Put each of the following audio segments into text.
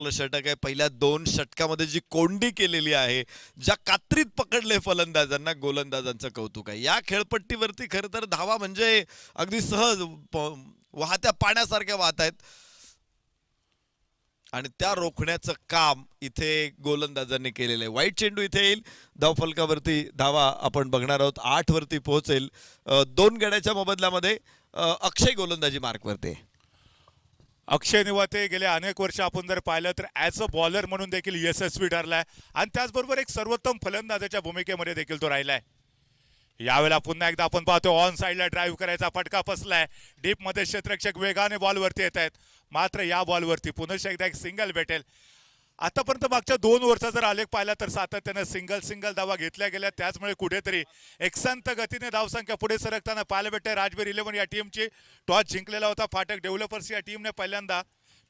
षटक आहे. पहिल्या 2 षटकामध्ये जी कोंडी केलेली आहे, ज्या कात्रीत पकडले फलंदाजांना, गोलंदाजांचं कौतुक आहे. या खेळपट्टीवरती खरं तर धावा म्हणजे अगदी सहज वाहत्या पाण्यासारख्या वाहत आहेत आणि त्या रोखण्याचं काम इथे गोलंदाजांनी केलेलं आहे. वाईट चेंडू इथे येईल, धावफलकावरती धावा आपण बघणार आहोत. 8 वरती पोहोचेल. 2 गड्याच्या मोबदल्यामध्ये अक्षय गोलंदाजी मार्कवरती आहे. अक्षय निवाते गेले अनेक वर्ष आपण जर पाहिलं तर ॲज अ बॉलर म्हणून देखील यशस्वी ठरलाय आणि त्याचबरोबर एक सर्वोत्तम फलंदाजाच्या भूमिकेमध्ये देखील तो राहिलाय. यावेळेला पुन्हा एकदा आपण पाहतो ऑन साईडला ड्राईव्ह करायचा फटका फसलाय. डीपमध्ये क्षेत्ररक्षक वेगाने बॉलवरती येत आहेत, मात्र या बॉलवरती पुन्हा एकदा एक सिंगल भेटेल. आतापर्यंत मागच्या 2 वर्षाचा जर आलेख पाहिला तर सातत्याने सिंगल धावा घेतल्या गेल्या. त्याचमुळे कुठेतरी एक संत गतीने धावसंख्या पुढे सरकताना पाहायला भेटते. राजवीर 11 या टीमची टॉस जिंकलेला होता. फाटक डेव्हलपर्स या टीमने पहिल्यांदा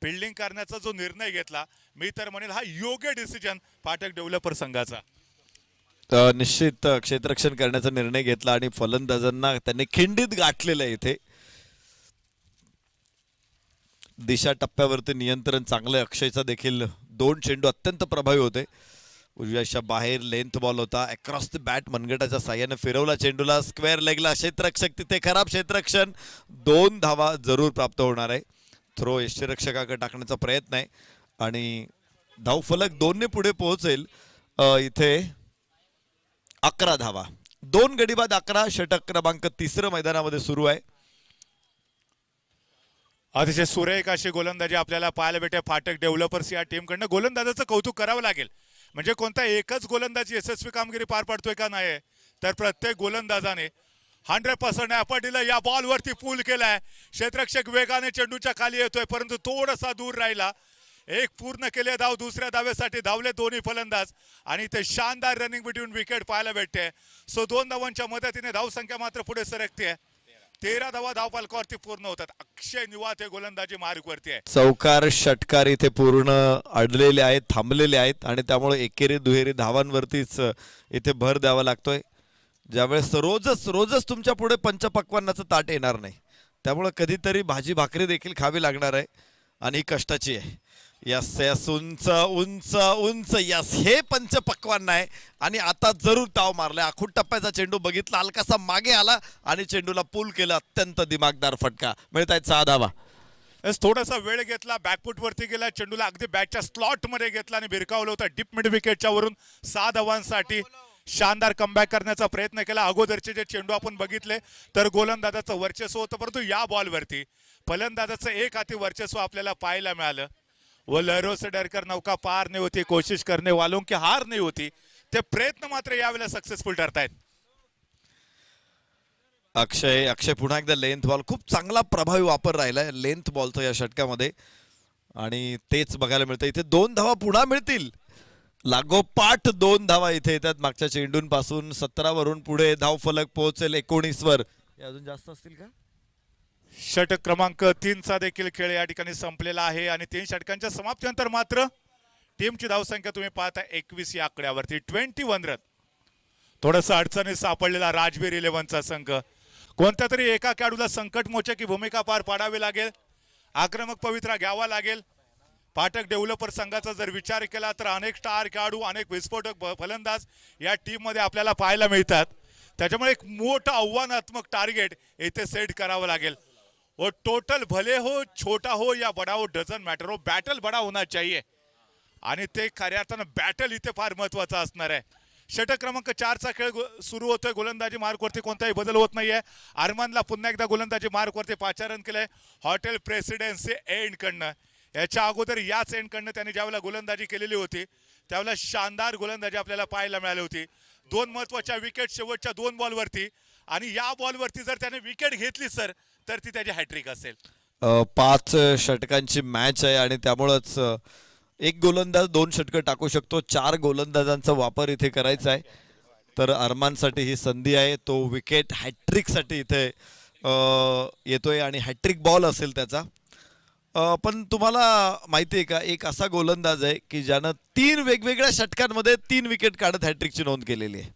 फिल्डिंग करण्याचा जो निर्णय घेतला, मी तर म्हणेल हा योग्य डिसिजन फाटक डेव्हलपर संघाचा. निश्चित क्षेत्ररक्षण करण्याचा निर्णय घेतला आणि फलंदाजांना त्यांनी खिंडीत गाठलेलं आहे. इथे दिशा टप्प्यावरती नियंत्रण चांगलं आहे. अक्षयचा देखील 2 चेंडू अत्यंत प्रभावी होते. उजव्याच्या बाहेर लेंथ बॉल होता. अक्रॉस द बॅट मनगटाच्या साह्याने फिरवला चेंडूला, स्क्वेअर लेगला. क्षेत्ररक्षक तिथे खराब क्षेत्ररक्षण. 2 धावा जरूर प्राप्त होणार आहे. थ्रो यष्टीरक्षकाकडे टाकण्याचा प्रयत्न आहे आणि धावफलक 2 ने पुढे पोहोचेल. इथे 11 धावा. 2 गडी बाद 11. षटक क्रमांक 3 मैदानामध्ये सुरू आहे. अतिशय सुरेख अशी गोलंदाजी आपल्याला पाहायला भेटे फाटक डेव्हलपर्स या टीमकडनं. गोलंदाजाचं कौतुक करावं लागेल. म्हणजे कोणता एकच गोलंदाजी यशस्वी कामगिरी पार पाडतोय का नाही, तर प्रत्येक गोलंदाजाने 100% एफर्ट दिलं. या बॉलवरती पूल केलाय. क्षेत्ररक्षक वेगाने चेंडूच्या खाली येतोय, परंतु थोडासा दूर राहिला. एक पूर्ण केले धाव. दुसऱ्या धावेसाठी धावले दोन्ही फलंदाज आणि ते शानदार रनिंग बिटवीन विकेट पाहायला भेटते. सो 2 धावांच्या मदतीने धावसंख्या मात्र पुढे सरकते. 13 धावा धावफलकावरती पूर्ण होतात. अक्षय निवाते गोलंदाजी मार्गवरती आहे. चौकार षटकार इथे पूर्ण अडलेले आहेत, थांबलेले आहेत आणि त्यामुळे एकेरी दुहेरी धावांवरतीच इथे भर द्यावा लागतोय. ज्यावेळेस रोजच तुमच्या पुढे पंचपक्वान्नाचं ताट येणार नाही, त्यामुळे कधीतरी भाजी भाकरी देखील खावी लागणार आहे आणि ही कष्टाची आहे. यस यस, उंच उंच उंच, यस, हे पंचपक्वान्न आहे आणि आता जरूर ताव मारलाय. आखूड टप्प्याचा चेंडू बघितला, हलकासा मागे आला आणि चेंडूला पूल केलं. अत्यंत दिमागदार फटका. मिळत आहेत 6 धावा. थोडासा वेळ घेतला, बॅकफूट वरती गेला, चेंडूला अगदी बॅटच्या स्लॉट मध्ये घेतला आणि भिरकावलं होतं. डीप मिड विकेटच्या वरून 6 धावांसाठी शानदार कमबॅक करण्याचा प्रयत्न केला. अगोदरचे जे चेंडू आपण बघितले तर गोलंदाजाचं वर्चस्व होतं, परंतु या बॉलवरती फलंदाजाचं एक हाती वर्चस्व आपल्याला पाहायला मिळालं. वो लहरों से डरकर नौका पार नहीं होती, कोशिश करने वालों की हार नहीं होती. ते प्रयत्न मात्र यावेळेला सक्सेसफुल ठरतायत. अक्षय पुन्हा एकदा लेंथ बॉल, खूप चांगला प्रभावी वापर राहिलाय लेंथ बॉलचा या षटकामध्ये आणि तेच बघायला मिळतं. इथे 2 धावा पुन्हा मिळतील. लागोपाठ 2 धावा इथे येतात मागच्या चेंडूंपासून. 17 वरून पुढे धावफलक पोहोचेल 19 वर. अजून जास्त असतील का? षटक क्रमांक 3 चा देखील खेळ या ठिकाणी संपलेला आहे आणि 3 षटकांच्या समाप्तीनंतर मात्र टीमची धावसंख्या तुम्ही पाहता 21 या आकड्यावरती. 21 रन. थोडंसं अडचणीत सापडलेला राजवीर 11चा संघ. कोणत्या तरी एका खेळाडूला संकटमोचक ही भूमिका पार पाडावी लागेल. आक्रमक पवित्रा घ्यावा लागेल. फाटक डेव्हलपर संघाचा जर विचार केला तर अनेक स्टार खेळाडू, अनेक विस्फोटक फलंदाज या टीम मध्ये आपल्याला पाहायला मिळतात. त्याच्यामुळे एक मोठं आव्हानात्मक टार्गेट इथे सेट करावं लागेल. वो टोटल भले हो, छोटा हो या बड़ा हो, डझन मॅटर हो, बॅटल बड़ा होना चाहिए आणि ते खऱ्या अर्थानं बॅटल इथे फार महत्वाचा असणार आहे. षटक क्रमांक 4 चा खेळ सुरू होतोय. गोलंदाजी मार्कवरती कोणताही बदल होत नाहीये. अरमानला पुन्हा एकदा गोलंदाजी मार्कवरती पाचारण केलंय हॉटेल प्रेसिडेन्सी एंड कडनं. याच्या अगोदर याच एंड कडनं त्याने ज्यावेळेला गोलंदाजी केलेली होती त्यावेळेला शानदार गोलंदाजी आपल्याला पाहायला मिळाली होती. 2 महत्वाच्या विकेट शेवटच्या 2 बॉलवरती आणि या बॉलवरती जर त्याने विकेट घेतली सर तर ती त्याची हॅट्रिक असेल. 5 षटकांची मॅच आहे आणि त्यामुळेच एक गोलंदाज 2 षटकं टाकू शकतो. 4 गोलंदाजांचा वापर इथे करायचा आहे. तर अरमानसाठी ही संधी आहे. तो विकेट हॅट्रिकसाठी इथे येतोय आणि हॅट्रिक बॉल असेल त्याचा. पण तुम्हाला माहिती आहे का, एक असा गोलंदाज आहे की ज्यानं 3 वेगवेगळ्या षटकांमध्ये 3 विकेट काढत हॅट्रिकची नोंद केलेली आहे.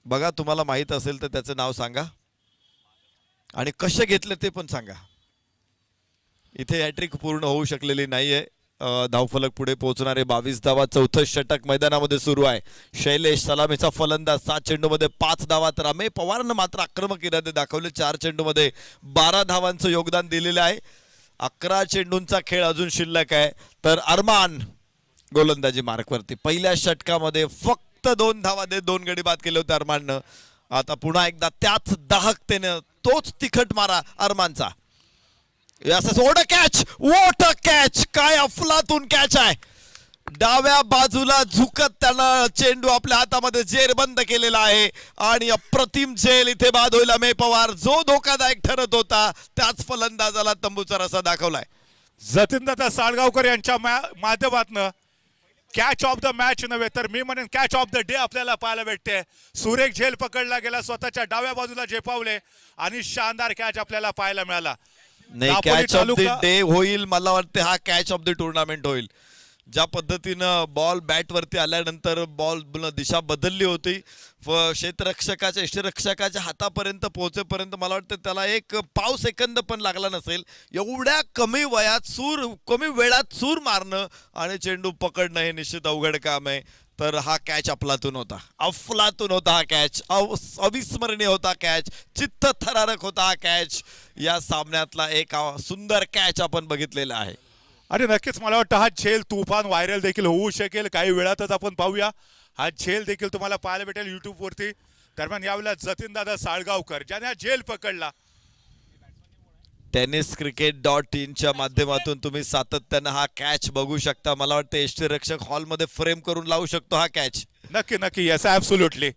बघा, तुम्हाला माहित असेल तर त्याचं नाव सांगा आणि कसे घेतले ते पण सांगा. इथे हॅट्रिक पूर्ण होऊ शकलेली नाहीये. धावफलक पुढे पोहोचणारे 22 धावा. चौथं षटक मैदानामध्ये सुरू आहे. शैलेश सलामीचा फलंदाज 7 चेंडूमध्ये 5 धावा. तर अमेय पवारनं मात्र आक्रमक इरादे दाखवले. 4 चेंडूमध्ये 12 धावांचं योगदान दिलेलं आहे. 11 चेंडूंचा खेळ अजून शिल्लक आहे. तर अरमान गोलंदाजी मार्कवरती. पहिल्या षटकामध्ये फक्त 2 धावा देत 2 गडी बाद केले होते अरमाननं. आता पुन्हा एकदा त्याच दाहकतेनं तोच तिखट मारा अरमानचा. वॉट कॅच, वॉट कॅच, काय अफलातून कॅच आहे. डाव्या बाजूला झुकत त्यानं चेंडू आपल्या हातामध्ये जेरबंद केलेला आहे आणि अप्रतिम झेल इथे बाद होईल. अमेय पवार जो धोकादायक ठरत होता त्याच फलंदाजाला तंबूचा रसा दाखवलाय. जतीनदादा साळगावकर यांच्या माध्यमातून कॅच ऑफ द मॅच नव्हे तर मी म्हणेन कॅच ऑफ द डे आपल्याला पाहायला भेटते. सुरेख झेल पकडला गेला, स्वतःच्या डाव्या बाजूला झेपावले आणि शानदार कॅच आपल्याला पाहायला मिळाला. नाही, कॅच ऑफ द डे होईल मला वाटते. हा कॅच ऑफ द टुर्नामेंट होईल. ज्या पद्धतीनं बॉल बॅट वरती आल्यानंतर बॉल दिशा बदलली होती. क्षेत्ररक्षकाच्या यष्टिरक्षकाच्या हातापर्यंत पोहोचेपर्यंत मला वाटतं त्याला एक पाव सेकंद पण लागला नसेल. एवढ्या कमी वेळात सूर मारणं आणि चेंडू पकडणं हे निश्चित अवघड काम आहे. तर हा कॅच अफलातून होता हा कॅच. अविस्मरणीय होता कॅच. चित्त थरारक होता हा कॅच. या सामन्यातला एक सुंदर कॅच आपण बघितलेला आहे. आणि नक्कीच मला वाटतं हा झेल तुफान व्हायरल देखील होऊ शकेल. काही वेळातच आपण पाहूया. हा झेल देखील तुम्हाला पाहायला भेटेल युट्यूब वरती. दरम्यान यावेळेला जतीनदादा साळगावकर ज्याने हा झेल पकडला. tenniscricket.in च्या माध्यमातून तुम्ही सातत्यानं हा कॅच बघू शकता. मला वाटतं यष्टिरक्षक हॉलमध्ये फ्रेम करून लावू शकतो हा कॅच. नक्की येस ॲब्सोल्युटली.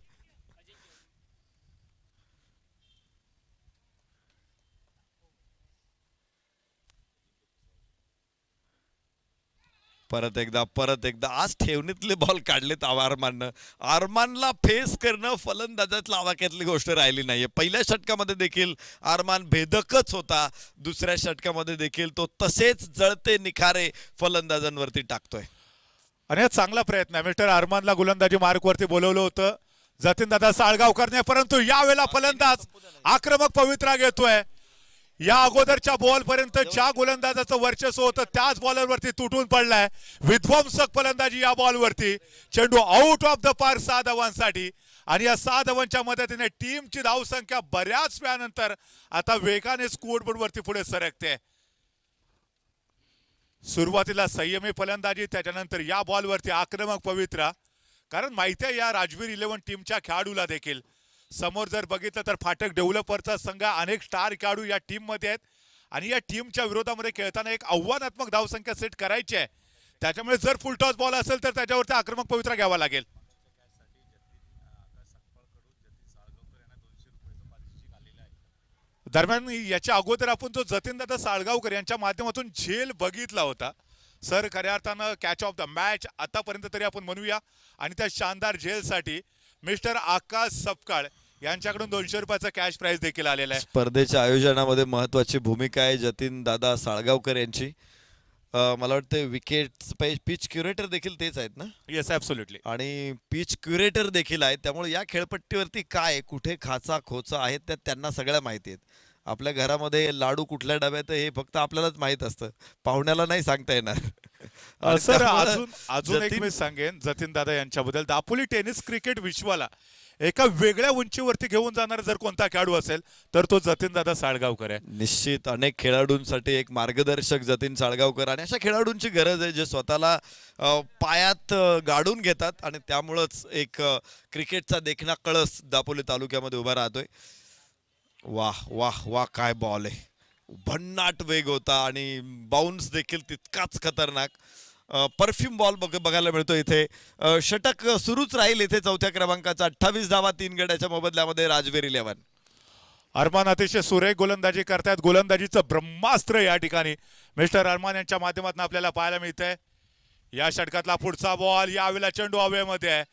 परत एकदा आज ठेवणीतले बॉल काढलेत अरमानला फेस करणं फलंदाजातल्या आवाक्यातली गोष्ट राहिली नाहीये. पहिल्या षटकामध्ये देखील अरमान भेदकच होता. दुसऱ्या षटकामध्ये देखील तो तसेच जळते निखारे फलंदाजांवरती टाकतोय. आणि हा चांगला प्रयत्न आहे. मिस्टर अरमानला गोलंदाजी मार्कवरती बोलवलं होतं जतीनदादा साळगावकरने, परंतु यावेळेला फलंदाज आक्रमक पवित्रा घेतोय. या अगोदरच्या बॉल पर्यंत ज्या गोलंदाजाचं वर्चस्व होतं त्याच बॉलरवरती तुटून पडलाय. विध्वंसक फलंदाजी या बॉलवरती. चेंडू आउट ऑफ द पार्क 6 धावांसाठी. आणि या 6 धावांच्या मदतीने टीमची धावसंख्या बऱ्याच वेळानंतर आता वेगाने स्कोअरबोर्ड वरती पुढे सरकते. सुरुवातीला संयमी फलंदाजी, त्याच्यानंतर या बॉलवरती आक्रमक पवित्रा. कारण माहिती आहे या राजवीर 11 टीमच्या खेळाडूला देखील समोर जर बघितलं तर फाटक डेव्हलपरचा संघ अनेक स्टार खेळाडू या टीम मध्ये आहेत आणि या टीमच्या विरोधामध्ये खेळताना एक आव्हानात्मक धावसंख्या सेट करायची आहे. त्याच्यामुळे जर फुल टॉस बॉल असेल तर त्याच्यावरती आक्रमक पवित्रा घ्यावा लागेल. दरम्यान याच्या अगोदर आपण जो जतीनदादा साळगावकर यांच्या माध्यमातून झेल बघितला होता सर, खऱ्या अर्थानं कॅच ऑफ द मॅच आतापर्यंत तरी आपण म्हणूया. आणि त्या शानदार झेलसाठी मिस्टर आकाश सपकाळ यांच्याकडून 200 रुपयाचा कॅश प्राइज देखील आलेला आहे. स्पर्धेच्या आयोजनामध्ये महत्वाची भूमिका आहे जतीनदादा साळगावकर यांची. मला वाटतं विकेट पिच क्युरेटर देखील तेच आहेत ना. Yes absolutely. आणि पिच क्युरेटर देखील आहेत. त्यामुळे या खेळपट्टीवरती काय कुठे खाचा खोचा आहेत त्या त्यांना सगळ्या माहिती आहेत. आपल्या घरामध्ये लाडू कुठल्या डब्यात हे फक्त आपल्यालाच माहित असतं, पाहुण्याला नाही सांगता येणार. सर अजून एक मी सांगेन जतीनदादा यांच्याबद्दल. दापोली टेनिस क्रिकेट विश्वाला एका वेगळ्या उंचीवरती घेऊन जाणारा जर कोणता खेळाडू असेल तर तो जतीनदादा साळगावकर आहे. निश्चित अनेक खेळाडूंसाठी एक मार्गदर्शक जतीन साळगावकर. आणि अशा खेळाडूंची गरज आहे जे स्वतःला पायात गाडून घेतात आणि त्यामुळंच एक क्रिकेटचा देखणा कळस दापोली तालुक्यामध्ये उभा राहतोय. वाह वाह वाह, काय बॉल आहे. भन्नाट वेग होता आणि बाउन्स देखील तितकाच खतरनाक. परफ्यूम बॉल बघायला मिळतो इथे. षटक सुरूच राहील इथे चौथ्या क्रमांकाचा. 28 धावा 3 गड्याच्या मोबदल्यामध्ये राजवीर 11. अरमान अतिशय सुरेख गोलंदाजी करतायत. गोलंदाजीचं ब्रह्मास्त्र या ठिकाणी मिस्टर अरमान यांच्या माध्यमातून आपल्याला पाहायला मिळतंय. या षटकातला पुढचा बॉल, यावेळेला चेंडू हवेमध्ये आहे.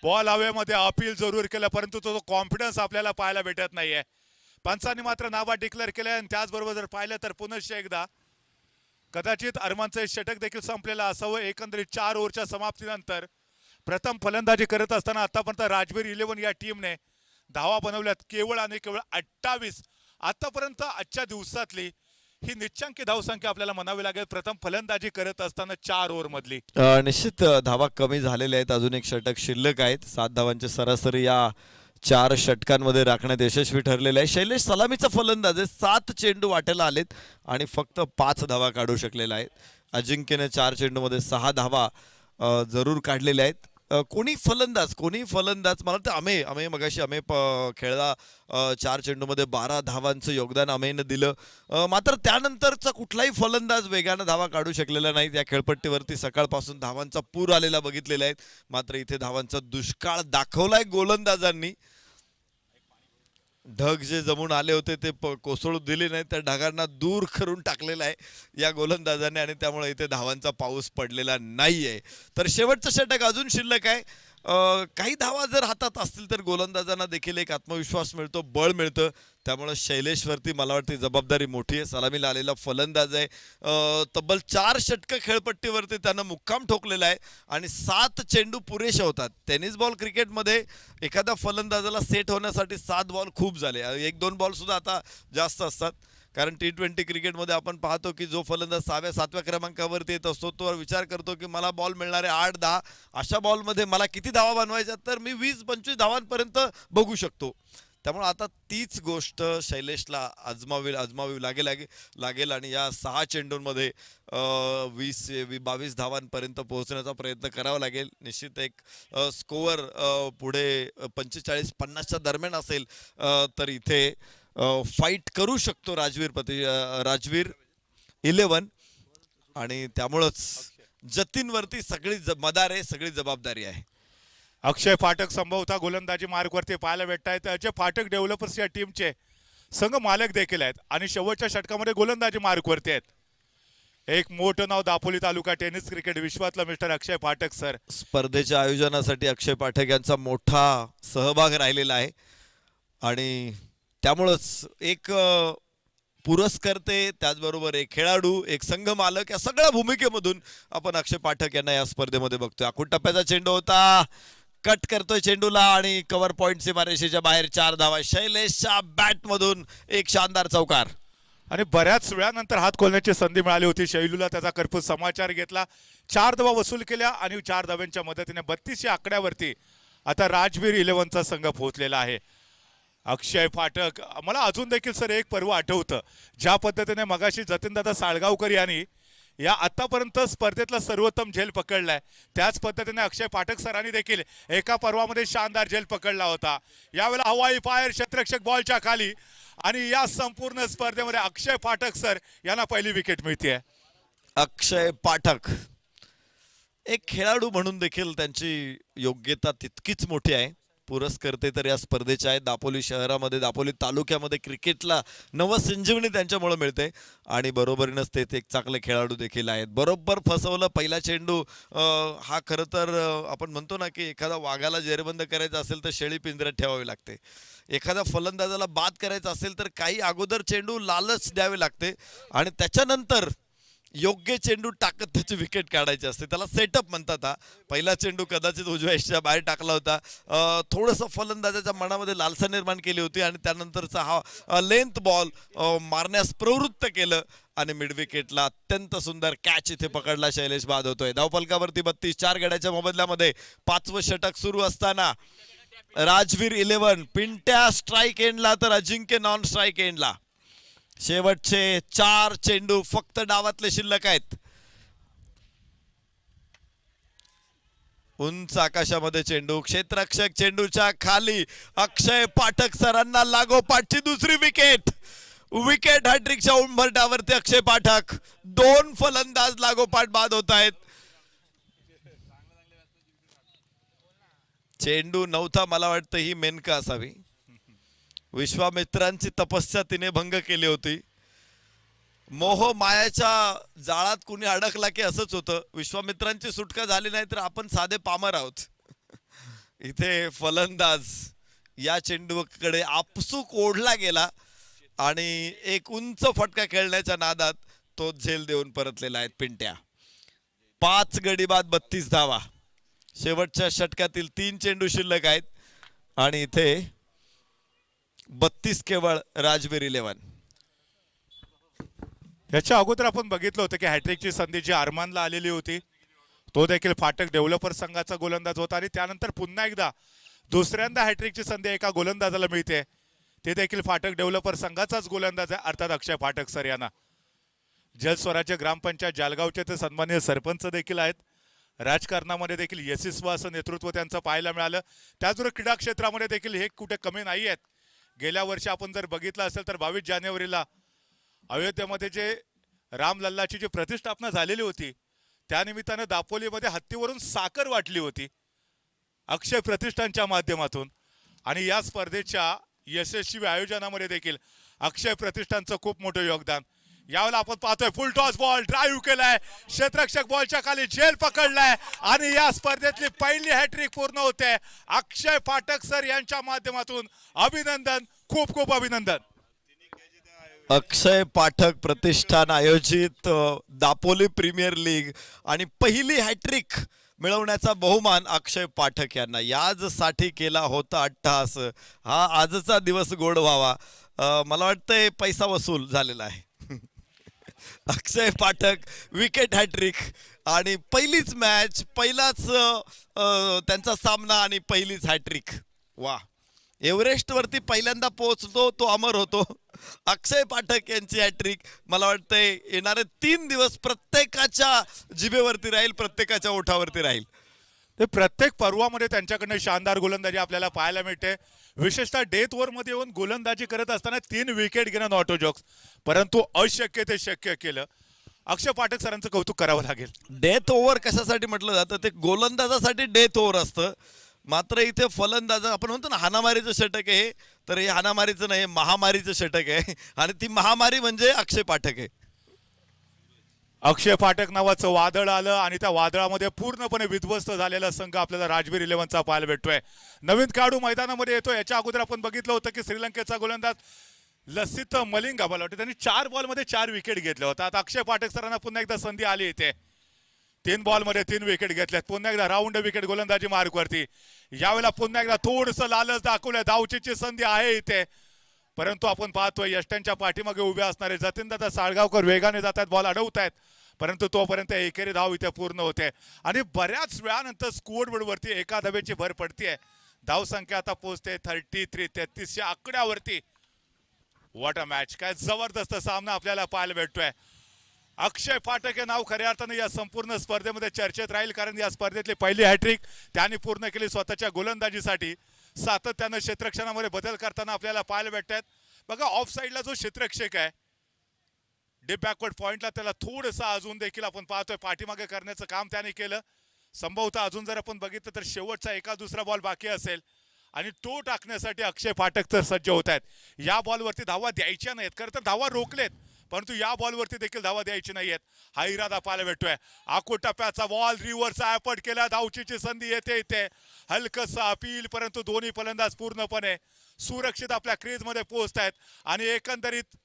बॉल हवेमध्ये अपील जरूर केलं परंतु तो कॉन्फिडन्स आपल्याला पाहायला भेटत नाहीये. पंचांनी मात्र नाबाद डिक्लेअर केलंय. आणि त्याचबरोबर जर पाहिलं तर पुनश्च एकदा कदाचित अरमानचं षटक देखील संपलेलं असावं. एकंदरीत 4 ओव्हरच्या समाप्तीनंतर प्रथम फलंदाजी करत असताना आतापर्यंत राजवीर 11 या टीमने धावा बनवल्यात केवळ आणि केवळ 28. आतापर्यंत आजच्या दिवसातली ही निश्चंकी धावसंख्या आपल्याला म्हणावी लागेल प्रथम फलंदाजी करत असताना 4 ओव्हर मधली. निश्चित धावा कमी झालेल्या आहेत. अजून एक षटक शिल्लक आहेत. 7 धावांची सरासरी या 4 षटकांमध्ये राखण्यात यशस्वी ठरलेले आहे. शैलेश सलामीचा फलंदाज आहे. 7 चेंडू वाट्याला आलेत आणि फक्त 5 धावा काढू शकलेला आहेत. अजिंक्यने 4 चेंडूमध्ये 6 धावा जरूर काढलेल्या आहेत. कोणी फलंदाज मला वाटतं अमेय मगाशी खेळला 4 चेंडूमध्ये 12 धावांचं योगदान अमेयनं दिलं. मात्र त्यानंतरचा कुठलाही फलंदाज वेगानं धावा काढू शकलेला नाही. या खेळपट्टीवरती सकाळपासून धावांचा पूर आलेला बघितलेला आहे. मात्र इथे धावांचा दुष्काळ दाखवलाय गोलंदाजांनी. ढग जे जमून आले होते ते कोसळू दिले नाही, त्या ढगांना दूर करून टाकलेला आहे या गोलंदाजाने आणि त्यामुळे इथे धावांचा पाऊस पडलेला नाहीये. तर शेवटचं षटक अजून शिल्लक आहे. काही धावा जर हातात असतील तर गोलंदाजांना देखील एक आत्मविश्वास मिळतो, बळ मिळतं. त्यामुळे शैलेशवरती मला वाटते जबाबदारी मोठी आहे. सलामीला आलेला फलंदाज आहे. तब्बल 4 षटकं खेळपट्टीवरती त्यानं मुक्काम ठोकलेला आहे आणि 7 चेंडू पुरेसे होतात. टेनिस बॉल क्रिकेटमध्ये एखाद्या फलंदाजाला सेट होण्यासाठी 7 बॉल खूप झाले. 1-2 बॉल सुद्धा आता जास्त असतात. कारण T20 क्रिकेटमध्ये आपण पाहतो की जो फलंदाज 6व्या-7व्या क्रमांकावरती येत असतो तो विचार करतो की मला बॉल मिळणारे 8-10, अशा बॉलमध्ये मला किती धावा बनवायच्या, तर मी 20-25 धावांपर्यंत बघू शकतो. त्यामुळे आता तीच गोष्ट शैलेशला आजमावी लागेल आणि या 6 चेंडूंमध्ये 20-22 धावांपर्यंत पोहोचण्याचा प्रयत्न करावा लागेल. निश्चित एक स्कोअर पुढे 45-50च्या दरम्यान असेल तर इथे फाईट करू शकतो राजवीर 11 आणि त्यामुळंच जतीनवरती सगळी सगळी जबाबदारी आहे. अक्षय फाटक संभवतः गोलंदाजी मार्गवरती पाहायला भेटत आहेत. अजय फाटक डेव्हलपर्स या टीमचे संघ मालक देखील आहेत आणि शेवटच्या षटकामध्ये गोलंदाजी मार्गवरती आहेत. एक मोठं नाव दापोली तालुका टेनिस क्रिकेट विश्वातला मिस्टर अक्षय पाठक सर. स्पर्धेच्या आयोजनासाठी अक्षय पाठक यांचा मोठा सहभाग राहिलेला आहे आणि त्यामुळंच एक पुरस्कर्ते, त्याचबरोबर एक खेळाडू, एक संघ मालक, या सगळ्या भूमिकेमधून आपण अक्षय पाठक यांना या स्पर्धेमध्ये बघतोय. आखूड टप्प्याचा चेंडू होता, कट करतोय चेंडूला आणि कव्हर पॉइंट सीमारेषेच्या बाहेर 4 धावा. शैलेशच्या बॅटमधून एक शानदार चौकार आणि बऱ्याच वेळानंतर हात खोलण्याची संधी मिळाली होती. शैलूला त्याचा कर्पूस समाचार घेतला, 4 धावा वसूल केल्या आणि 4 धाव्यांच्या मदतीने 32 या आकड्यावरती आता राजवीर 11चा संघ पोहोचलेला आहे. अक्षय फाटक, मला अजून देखील सर एक पर्व आठवतं ज्या पद्धतीने मगाशी जतीनदादा साळगावकर यांनी या आतापर्यंत स्पर्धेतला सर्वोत्तम झेल पकडलाय, त्याच पद्धतीने अक्षय पाठक सरांनी देखील एका पर्वामध्ये शानदार झेल पकडला होता. यावेळेला हवाई फायर क्षेत्ररक्षक बॉलच्या खाली आणि या संपूर्ण स्पर्धेमध्ये अक्षय पाठक सर यांना पहिली विकेट मिळते. अक्षय पाठक एक खेळाडू म्हणून देखील त्यांची योग्यता तितकीच मोठी आहे. पुरस्कर्ते तर या स्पर्धेचे आहेत. दापोली शहरामध्ये, दापोली तालुक्यामध्ये क्रिकेटला नवसंजीवनी त्यांच्यामुळे मिळते आणि बरोबरीनंच ते एक चांगले खेळाडू देखील आहेत. बरोबर फसवलं पहिला चेंडू. हा खरं तर आपण म्हणतो ना की एखादा वाघाला जेरबंद करायचा असेल तर शेळी पिंजऱ्यात ठेवावी लागते. एखाद्या फलंदाजाला बाद करायचा असेल तर काही अगोदर चेंडू लालच द्यावे लागते आणि त्याच्यानंतर योग्य चेंडू टाकत त्याची विकेट काढायची असते. त्याला सेटअप म्हणतात. पहिला चेंडू कदाचित उजव्या यष्टीच्या बाहेर टाकला होता. थोडंसं फलंदाजाच्या मनामध्ये लालसा निर्माण केली होती आणि त्यानंतरचा हा लेंथ बॉल मारण्यास प्रवृत्त केलं आणि मिड विकेटला अत्यंत सुंदर कॅच इथे पकडला. शैलेश बाद होतोय. धावफलकावरती 32, 4 गड्याच्या मोबदल्यामध्ये 5वं षटक सुरू असताना राजवीर 11, पिंट्या स्ट्राईक एंडला तर अजिंक्य नॉन स्ट्राईक एंडला. शेवटचे 4 चेंडू फक्त डावातले शिल्लक आहेत. उंच आकाशामध्ये चेंडू, क्षेत्ररक्षक चेंडूच्या खाली. अक्षय पाठक सरांना लागोपाठची दुसरी विकेट. विकेट हॅट्रिकच्या उंबरठ्यावरती अक्षय पाठक. 2 फलंदाज लागोपाठ बाद होत आहेत. चेंडू नव्हता, मला वाटतं ही मेनका असावी. विश्वामित्रांची तपस्या तिने भंग केली होती. मोह मायाच्या जाळात कुणी अडकला की असंच होतं. विश्वामित्रांची सुटका झाली नाही तर आपण साधे पामर आहोत. इथे फलंदाज या चेंडूकडे आपसूक ओढला गेला आणि एक उंच फटका खेळण्याच्या नादात तो झेल देऊन परतलेला आहे. पिंट्या 5 गडी बाद 32 धावा. शेवटच्या षटकातील 3 चेंडू शिल्लक आहेत आणि इथे 32 केवळ राजवीर 11. याच्या अगोदर आपण बघितलं होतं की हॅट्रिकची संधी जी अरमानला आलेली होती तो देखील फाटक डेव्हलपर संघाचा गोलंदाज होता आणि त्यानंतर पुन्हा एकदा दुसऱ्यांदा हॅट्रिकची संधी एका गोलंदाजाला मिळते ते देखील फाटक डेव्हलपर संघाचाच गोलंदाज आहे अर्थात अक्षय फाटक सर यांना. जलस्वराज्य ग्रामपंचायत जालगावचे ते सन्माननीय सरपंच देखील आहेत. राजकारणामध्ये देखील यशस्वी असं नेतृत्व त्यांचं पाहायला मिळालं. त्याचबरोबर क्रीडा क्षेत्रामध्ये देखील हे कुठे कमी नाही आहेत. गेल्या वर्षी आपण जर बघितलं असेल तर 22 जानेवारीला अयोध्येमध्ये जे रामलल्लाची जी प्रतिष्ठापना झालेली होती त्यानिमित्तानं दापोलीमध्ये हत्तीवरून साखर वाटली होती अक्षय प्रतिष्ठानच्या माध्यमातून. आणि या स्पर्धेच्या यशस्वी आयोजनामध्ये देखील अक्षय प्रतिष्ठानचं खूप मोठं योगदान. यावेळेला आपण पाहतोय फुल टॉस बॉल ड्राईव्ह केलाय क्षेत्ररक्षक बॉलच्या खाली झेल पकडलाय आणि या स्पर्धेतली पहिली हॅट्रिक पूर्ण होते अक्षय फाटक सर यांच्या माध्यमातून. अभिनंदन, खूप खूप अभिनंदन. अक्षय पाठक प्रतिष्ठान आयोजित दापोली प्रीमियर लीग आणि पहिली हॅट्रिक मिळवण्याचा बहुमान अक्षय पाठक यांना याचसाठी केला होता अट्टहास. हा आजचा दिवस गोड व्हावा. मला वाटतंय पैसा वसूल झालेला आहे. अक्षय पाठक विकेट हॅट्रिक आणि पहिलीच मॅच पहिलाच त्यांचा सामना आणि पहिलीच हॅट्रिक. वा, एव्हरेस्ट वरती पहिल्यांदा पोहोचतो तो अमर होतो. अक्षय पाठक यांची हॅट्रिक मला वाटतंय येणारे 3 दिवस प्रत्येकाच्या जिभेवरती राहील, प्रत्येकाच्या ओठावरती राहील. ते प्रत्येक पर्वामध्ये त्यांच्याकडनं शानदार गोलंदाजी आपल्याला पाहायला मिळते. विशेषतः डेथ ओव्हर मध्ये येऊन गोलंदाजी करत असताना 3 विकेट घेणं नॉट अ जोक्स, परंतु अशक्य ते शक्य केलं. अक्षय पाठक सरांचं कौतुक करावं लागेल. डेथ ओव्हर कशासाठी म्हटलं जातं, ते गोलंदाजासाठी डेथ ओव्हर असतं. मात्र इथे फलंदाज आपण म्हणतो ना हाणामारीचं षटक आहे, तर हे हाणामारीचं नाही महामारीचं षटक आहे आणि ती महामारी म्हणजे अक्षय पाठक आहे. अक्षय फाटक नावाचं वादळ आलं आणि त्या वादळामध्ये पूर्णपणे विध्वस्त झालेला संघ आपल्याला राजवीर 11चा पाहायला भेटतोय. नवीन खेळाडू मैदानामध्ये येतो. याच्या अगोदर आपण बघितलं होतं की श्रीलंकेचा गोलंदाज लसित मलिंगा मला वाटतं त्यांनी 4 बॉलमध्ये 4 विकेट घेतले होते. आता अक्षय पाठक सरांना पुन्हा एकदा संधी आली इथे. 3 बॉलमध्ये 3 विकेट घेतल्यात. पुन्हा एकदा राऊंड विकेट गोलंदाजी मार्कवरती. यावेळेला पुन्हा एकदा थोडंसं लालच दाखवलंय. धावचीची संधी आहे इथे, परंतु आपण पाहतोय यष्ट्यांच्या पाठीमागे उभे असणारे जतीनदादा साळगावकर वेगाने जात आहेत, बॉल अडवतायत, परंतु तोपर्यंत एकेरी धाव इथे पूर्ण होते आणि बऱ्याच वेळानंतर स्कोअर बोर्डवरती एका धावेची भर पडतीये. धावसंख्या आता पोहोचते 33 या आकड्यावरती. व्हॉट अ मॅच, काय जबरदस्त सामना आपल्याला पाहायला भेटतोय. अक्षय फाटक हे नाव खऱ्या अर्थाने या संपूर्ण स्पर्धेमध्ये चर्चेत राहील, कारण या स्पर्धेतली पहिली हॅट्रिक त्यांनी पूर्ण केली स्वतःच्या गोलंदाजीसाठी. सातत्यानं क्षेत्ररक्षणामध्ये बदल करताना आपल्याला पाहायला भेटतात. बघा ऑफ साईडला जो क्षेत्ररक्षक आहे डीप बॅकवर्ड पॉइंटला त्याला थोडंसं अजून देखील आपण पाहतोय पाठीमागे करण्याचं काम त्याने केलं. संभवतः अजून जर आपण बघितलं तर शेवटचा एका दुसरा बॉल बाकी असेल आणि तो टाकण्यासाठी अक्षय फाटक तर सज्ज होत आहेत. या बॉलवरती धावा द्यायच्या नाहीत, खरं तर धावा रोखलेत, परंतु या बॉलवरती देखील धावा द्यायची नाहीयेत. हा इरादा पाहायला भेटतोय. आखो टप्प्याचा बॉल रिव्हर्सचा ॲपट केला. धावचीची संधी येते इथे. हलकसं अपील, परंतु दोन्ही फलंदाज पूर्णपणे सुरक्षित आपल्या क्रीजमध्ये पोहोचतायत आणि एकंदरीत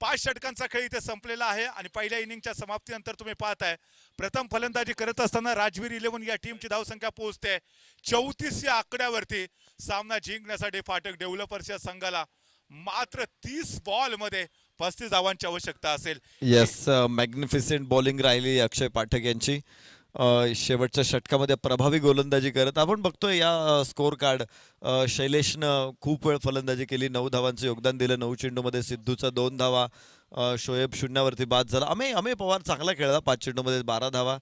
5 षटकांचा खेळ इथे संपलेला आहे. आणि पहिल्या इनिंगच्या समाप्तीनंतर तुम्ही पाहताय प्रथम फलंदाजी करत असताना राजवीर 11 या टीमची धावसंख्या पोहोचते 34 या आकड्यावरती. सामना जिंकण्यासाठी फाटक डेव्हलपर्स या संघाला मात्र 30 बॉलमध्ये 35 धावांची आवश्यकता असेल. येस, मॅग्निफिसेंट बॉलिंग राहिली अक्षय पाठक यांची. शेवटच्या षटकामध्ये प्रभावी गोलंदाजी करत आपण बघतोय या स्कोअर कार्ड. शैलेशनं खूप वेळ फलंदाजी केली, 9 धावांचं योगदान दिलं. 9 चेंडूमध्ये सिद्धूचा 2 धावा. शोएब 0वरती बाद झाला. अमेय पवार चांगला खेळला, 5 चेंडूमध्ये 12 धावा.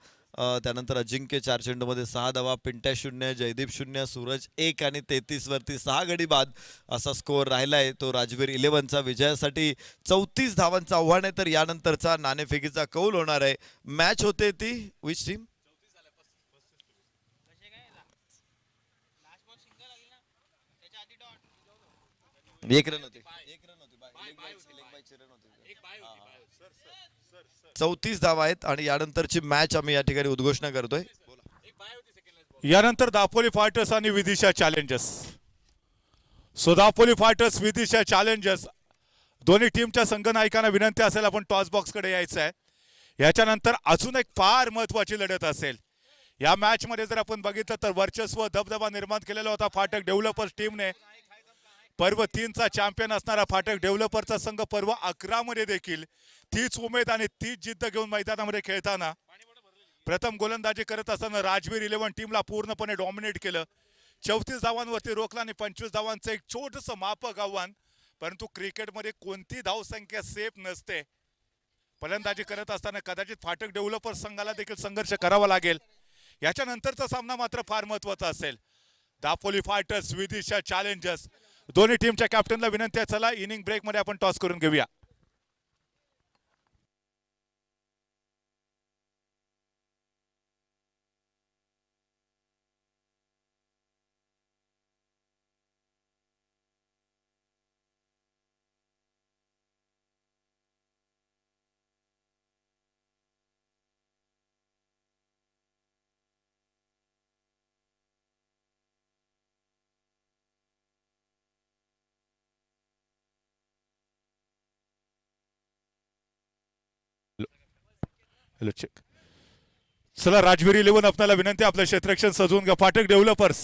त्यानंतर अजिंक्य 4 चेंडूमध्ये 6 धावा. पिंट्या 0, जयदीप 0, सूरज 1 आणि 33 वरती 6 गडी बाद असा स्कोअर राहिलाय. तो राजवीर 11चा विजयासाठी 34 धावांचं आव्हान आहे. तर यानंतरचा नाणेफेकीचा कौल होणार आहे. मॅच होते ती विच टीम? एक रन होते. 34 धावा आहेत आणि यानंतरची मॅच आम्ही या ठिकाणी उद्घोषणा करतोय. यानंतर दापोली फायटर्स आणि Vidisha challengers. So Dapoli fighters Vidisha challengers दोन्ही टीमच्या संघनायकांना विनंती असेल आपण टॉस बॉक्स कडे यायचं आहे. याच्यानंतर अजून एक फार महत्वाची लढत असेल. या मॅच मध्ये जर आपण बघितलं तर वर्चस्व दबदबा निर्माण केलेला होता फाटक डेव्हलपर्स टीमने, पर्व 3चा चॅम्पियन असणारा फाटक डेव्हलपरचा संघ पर्व 11 मध्ये देखील तीच उमेद आणि तीच जिद्द घेऊन मैदानामध्ये खेळताना प्रथम गोलंदाजी करत असताना राजवीर 11 टीमला पूर्णपणे डॉमिनेट केलं. 34 धावांवरती रोखला आणि 25 धावांचं एक छोटंसं मापक आव्हान. परंतु क्रिकेटमध्ये कोणती धावसंख्या सेफ नसते. फलंदाजी करत असताना कदाचित फाटक डेव्हलपर संघाला देखील संघर्ष करावा लागेल. याच्यानंतरचा सामना मात्र फार महत्वाचा असेल. Dapoli fighters Vidisha challengers. दोन्ही टीमच्या कॅप्टनला विनंती आहे, चला इनिंग ब्रेक मध्ये आपण टॉस करून घेऊया. Hello check. चला राजवीर 11 आपल्याला विनंती आपलं क्षेत्ररक्षण सजवून घ्या. फाटक डेव्हलपर्स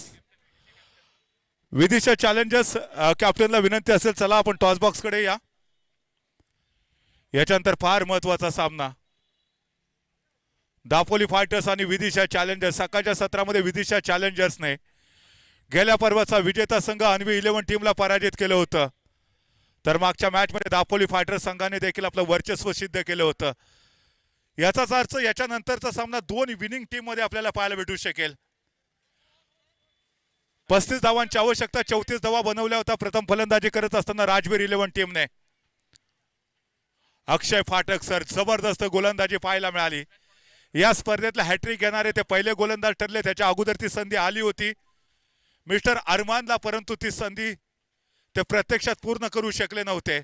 विदिशा चॅलेंजर्स कॅप्टनला विनंती असेल, चला आपण टॉस बॉक्स कडे या. याच्यानंतर फार महत्वाचा सामना दापोली फायटर्स आणि विदिशा चॅलेंजर्स. सकाळच्या सत्रामध्ये विदिशा चॅलेंजर्सने गेल्या पर्वाचा विजेता संघ अन्वी 11 टीमला पराजित केलं होतं. तर मागच्या मॅच मध्ये दापोली फायटर्स संघाने देखील आपलं वर्चस्व सिद्ध केलं होतं. याचाच अर्थ याच्यानंतरचा सामना दोन विनिंग टीम मध्ये आपल्याला पाहायला भेटू शकेल. 35 धावांची आवश्यकता, 34 धावा बनवल्या होत्या प्रथम फलंदाजी करत असताना राजवीर 11 टीमने. अक्षय फाटक सर जबरदस्त गोलंदाजी पाहायला मिळाली. या स्पर्धेतला हॅट्रिक घेणारे ते पहिले गोलंदाज ठरले. त्याच्या अगोदर ती संधी आली होती मिस्टर अरमानला, परंतु ती संधी ते प्रत्यक्षात पूर्ण करू शकले नव्हते.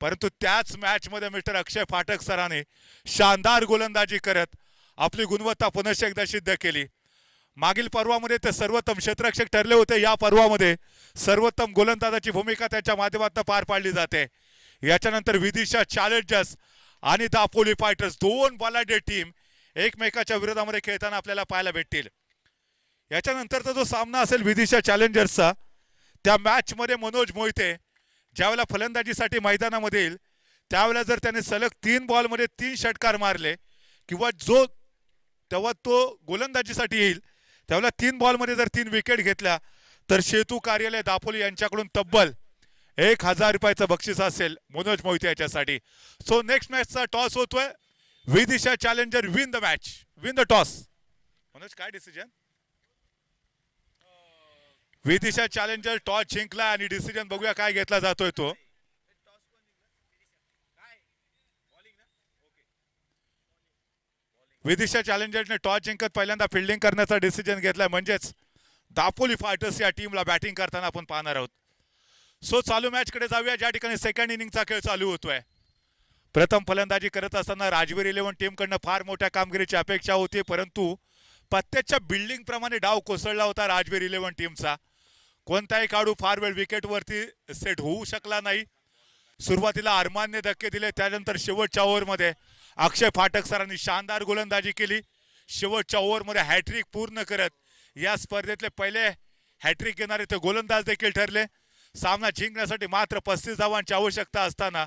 परंतु त्याच मॅच मध्ये मिस्टर अक्षय फाटक सरांनी शानदार गोलंदाजी करत आपली गुणवत्ता पुनश्च एकदा सिद्ध केली. मागील पर्वामध्ये ते सर्वोत्तम क्षेत्ररक्षक ठरले होते. या पर्वामध्ये सर्वोत्तम गोलंदाजाची भूमिका त्याच्या माध्यमातून पार पाडली जाते. याच्यानंतर विदिशा चॅलेंजर्स आणि दापोली फायटर्स दोन बलाढ्य टीम एकमेकाच्या विरोधामध्ये खेळताना आपल्याला पाहायला भेटतील. याच्यानंतरचा जो सामना असेल विदिशा चॅलेंजर्सचा, त्या मॅच मध्ये मनोज मोहिते ज्यावेळेला फलंदाजीसाठी मैदानामध्ये येईल त्यावेळेला जर त्याने सलग 3 बॉलमध्ये 3 षटकार मारले किंवा तेव्हा तो गोलंदाजीसाठी येईल त्यावेळेला 3 बॉलमध्ये जर 3 विकेट घेतल्या तर सेतू कार्यालय दापोली यांच्याकडून तब्बल 1000 रुपयाचं बक्षीस असेल मनोज मोहिते याच्यासाठी. सो नेक्स्ट मॅचचा टॉस होतोय. Vidisha challenger win the match, win the toss. Manoj काय डिसिजन? विदिशा चॅलेंजर टॉस जिंकला आणि डिसिजन बघूया काय घेतला जातोय तो. विदिशा चॅलेंजरने टॉस जिंकत पहिल्यांदा फिल्डिंग करण्याचा डिसिजन घेतलाय. म्हणजेच दापोली फायटर्स या टीमला बॅटिंग करताना आपण पाहणार आहोत. सो चालू मॅच कडे जाऊया ज्या ठिकाणी सेकंड इनिंगचा खेळ चालू होतोय. प्रथम फलंदाजी करत असताना राजवीर 11 टीमकडनं फार मोठ्या कामगिरीची अपेक्षा होती, परंतु पत्त्याच्या बिल्डिंग प्रमाणे डाव कोसळला होता राजवीर 11 टीमचा. कोणताही खेळाडू फार वेळ विकेटवरती सेट होऊ शकला नाही. सुरुवातीला अरमानने धक्के दिले, त्यानंतर शेवटच्या ओव्हरमध्ये अक्षय फाटक सरांनी शानदार गोलंदाजी केली. शेवटच्या ओव्हरमध्ये हॅट्रिक पूर्ण करत या स्पर्धेतले पहिले हॅट्रिक घेणारे ते गोलंदाज देखील ठरले. सामना जिंकण्यासाठी मात्र 35 धावांची आवश्यकता असताना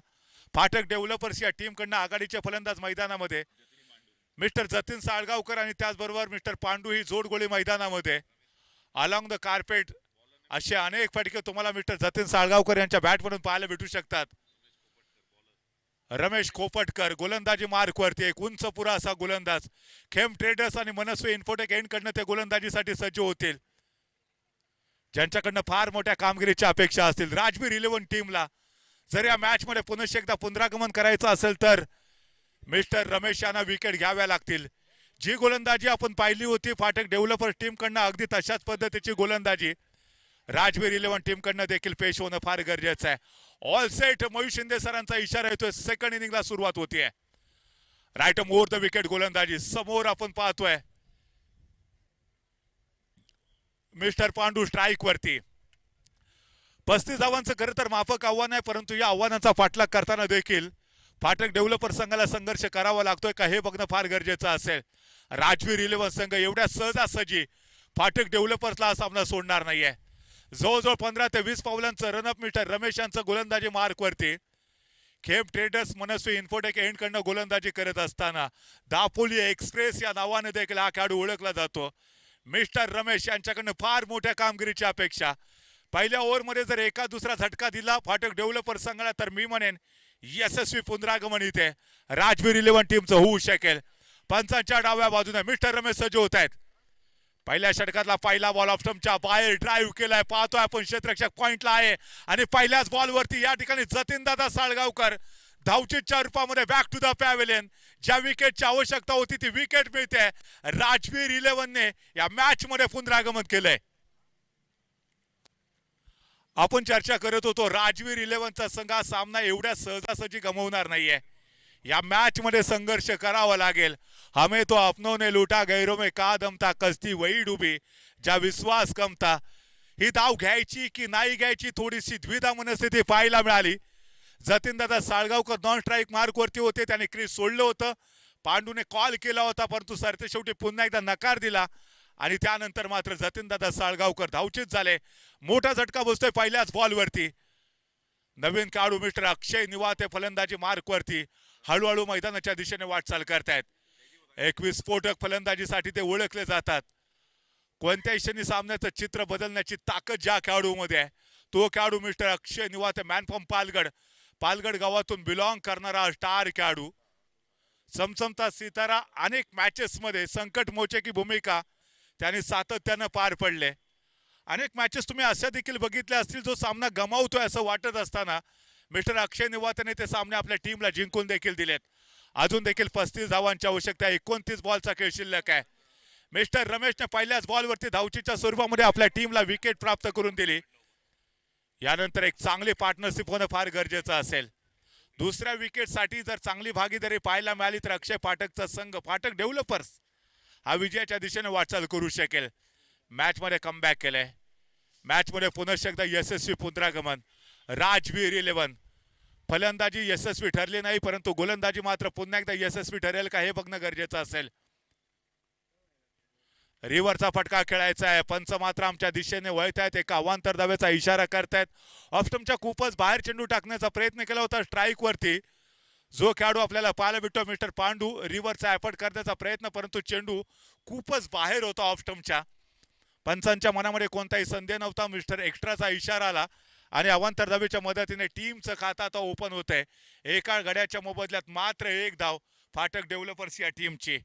फाटक डेव्हलपर्स या टीमकडनं आघाडीचे फलंदाज मैदानामध्ये मिस्टर जतीन साळगावकर आणि त्याचबरोबर मिस्टर पांडू ही जोडगोळी मैदानामध्ये. अलॉंग द कार्पेट असे अनेक फटके तुम्हाला मिस्टर जतीन साळगावकर यांच्या बॅटमधून पाहायला भेटू शकतात. रमेश खोपटकर गोलंदाजी मार्कवरती एक उंच पुरा असा गोलंदाज. खेम ट्रेडर्स आणि मनस्वी इन्फोटेक एंडकडनं ते गोलंदाजीसाठी सज्ज होतील, ज्यांच्याकडनं फार मोठ्या कामगिरीच्या अपेक्षा असतील. राजवीर 11 टीमला जर या मॅच मध्ये पुनश्च एकदा पुनरागमन करायचं असेल तर मिस्टर रमेश यांना विकेट घ्याव्या लागतील. जी गोलंदाजी आपण पाहिली होती फाटक डेव्हलपर टीमकडनं अगदी तशाच पद्धतीची गोलंदाजी राजवीर 11 टीमकडनं देखील पेश होणं फार गरजेचं आहे. ऑल सेट मयूर शिंदे सरांचा इशारा येतोय. सेकंड इनिंगला सुरुवात होतीये. राईट मोर द विकेट गोलंदाजी समोर आपण पाहतोय. मिस्टर पांडू स्ट्राईक वरती. 35 धावांचं खरं तर माफक आव्हान आहे, परंतु या आव्हानाचा पाठलाग करताना देखील फाटक डेव्हलपर संघाला संघर्ष करावा लागतोय का हे बघणं फार गरजेचं असेल. राजवीर 11 संघ एवढ्या सहजासहजी फाटक डेव्हलपर्सला हा सामना सोडणार नाहीये. जवळजवळ 15 ते 20 पावलांचं रनअप मीटर रमेश यांचं गोलंदाजी मार्कवरती. खेप ट्रेडर्स मनस्वी इन्फोटेक एंडकडनं गोलंदाजी करत असताना दापोली एक्सप्रेस या नावाने देखील हा खेळाडू ओळखला जातो. मिस्टर रमेश यांच्याकडनं फार मोठ्या कामगिरीची अपेक्षा. पहिल्या ओव्हरमध्ये जर एका दुसरा झटका दिला फाटक डेव्हलपर संघाला तर मी म्हणेन यशस्वी पुनरागमन इथे राजवीर 11 टीमचं होऊ शकेल. पंचांच्या डाव्या बाजूने मिस्टर रमेश सज्ज होत आहेत. पहिल्या षटकातला पहिला बॉल ऑफ स्टंपच्या बाहेर ड्राईव्ह केलाय. पाहतोय आपण क्षेत्ररक्षक पॉइंटला आहे आणि पहिल्याच बॉलवरती या ठिकाणी जतीनदादा साळगावकर धावचीच्या रूपामध्ये बॅक टू द पॅव्हेलियन. ज्या विकेटची आवश्यकता होती ती विकेट मिळते. राजवीर 11ने या मॅच मध्ये पुनरागमन केलंय. आपण चर्चा करत होतो राजवीर 11चा संघ हा सामना एवढ्या सहजासहजी गमवणार नाहीये. या मॅच मध्ये संघर्ष करावा लागेल. हमें तो अपनों ने लूटा गैरों में का दमता कस्ती वही डुबी ज्या विश्वास कमता. ही धाव घ्यायची की नाही घ्यायची थोडीशी द्विधा मनस्थिती पाहायला मिळाली. जतीनदादा साळगावकर नॉन स्ट्राईक मार्कवरती होते. त्याने क्रीज सोडलं होतं. पांडूने कॉल केला होता परंतु सरते शेवटी पुन्हा एकदा नकार दिला आणि त्यानंतर मात्र जतीनदादा साळगावकर धावचीत झाले. मोठा झटका बसतोय पहिल्याच बॉलवरती. नवीन खेळाडू मिस्टर अक्षय निवाते फलंदाजी मार्कवरती हळूहळू मैदानाच्या दिशेने वाटचाल करतायत. 21 स्फोटक फलंदाजीसाठी ते ओळखले जातात. कोणत्याही क्षणी सामन्याचं चित्र बदलण्याची ताकद ज्या खेळाडूमध्ये आहे तो खेळाडू mister Akshay Niwate man from Palgad गावातून बिलॉंग करणारा स्टार खेळाडू. समसमता सितारा अनेक मॅचेस मध्ये संकट मोचेची भूमिका त्यांनी सातत्यानं पार पडले. अनेक मॅचेस तुम्ही अशा देखील बघितल्या असतील जो सामना गमावतोय असं वाटत असताना मिस्टर अक्षय निवातेने ते सामने आपल्या टीमला जिंकून देखील दिलेत. अजून देखील 35 धावांची आवश्यकता आहे. 29 बॉलचा खेळ शिल्लक आहे. मिस्टर रमेशने पहिल्याच बॉलवरती धावचीच्या स्वरूपामध्ये आपल्या टीमला विकेट प्राप्त करून दिली. यानंतर एक चांगली पार्टनरशिप होणं फार गरजेचं असेल. दुसऱ्या विकेटसाठी जर चांगली भागीदारी पाहायला मिळाली तर अक्षय पाठकचा संघ पाठक डेव्हलपर्स हा विजयाच्या दिशेने वाटचाल करू शकेल. मॅच मध्ये कमबॅक केलंय. मॅच मध्ये पुनश्च एकदा यशस्वी पुनरागमन. राजवीर 11 फलंदाजी यशस्वी ठरली नाही परंतु गोलंदाजी मात्र पुन्हा एकदा यशस्वी ठरेल का हे बघणं गरजेचं असेल. रिव्हरचा फटका खेळायचा आहे. पंच मात्र आमच्या दिशेने वळत आहेत. एका अवांतर धावेचा इशारा करतायत. ऑफस्टंपच्या खूपच बाहेर चेंडू टाकण्याचा प्रयत्न केला होता स्ट्राईक वरती. जो खेळाडू आपल्याला पाहायला भेटतो मिस्टर पांडू रिव्हरचा एफर्ट करण्याचा प्रयत्न परंतु चेंडू खूपच बाहेर होता ऑफस्टंपच्या. पंचांच्या मनामध्ये कोणताही संदेह नव्हता. मिस्टर एक्स्ट्राचा इशारा आला आणि अवांतर धावेच्या मदतीने टीमचं खातं आता ओपन होत आहे. एका गड्याच्या मोबदल्यात मात्र एक धाव फाटक डेव्हलपर्स या टीमची.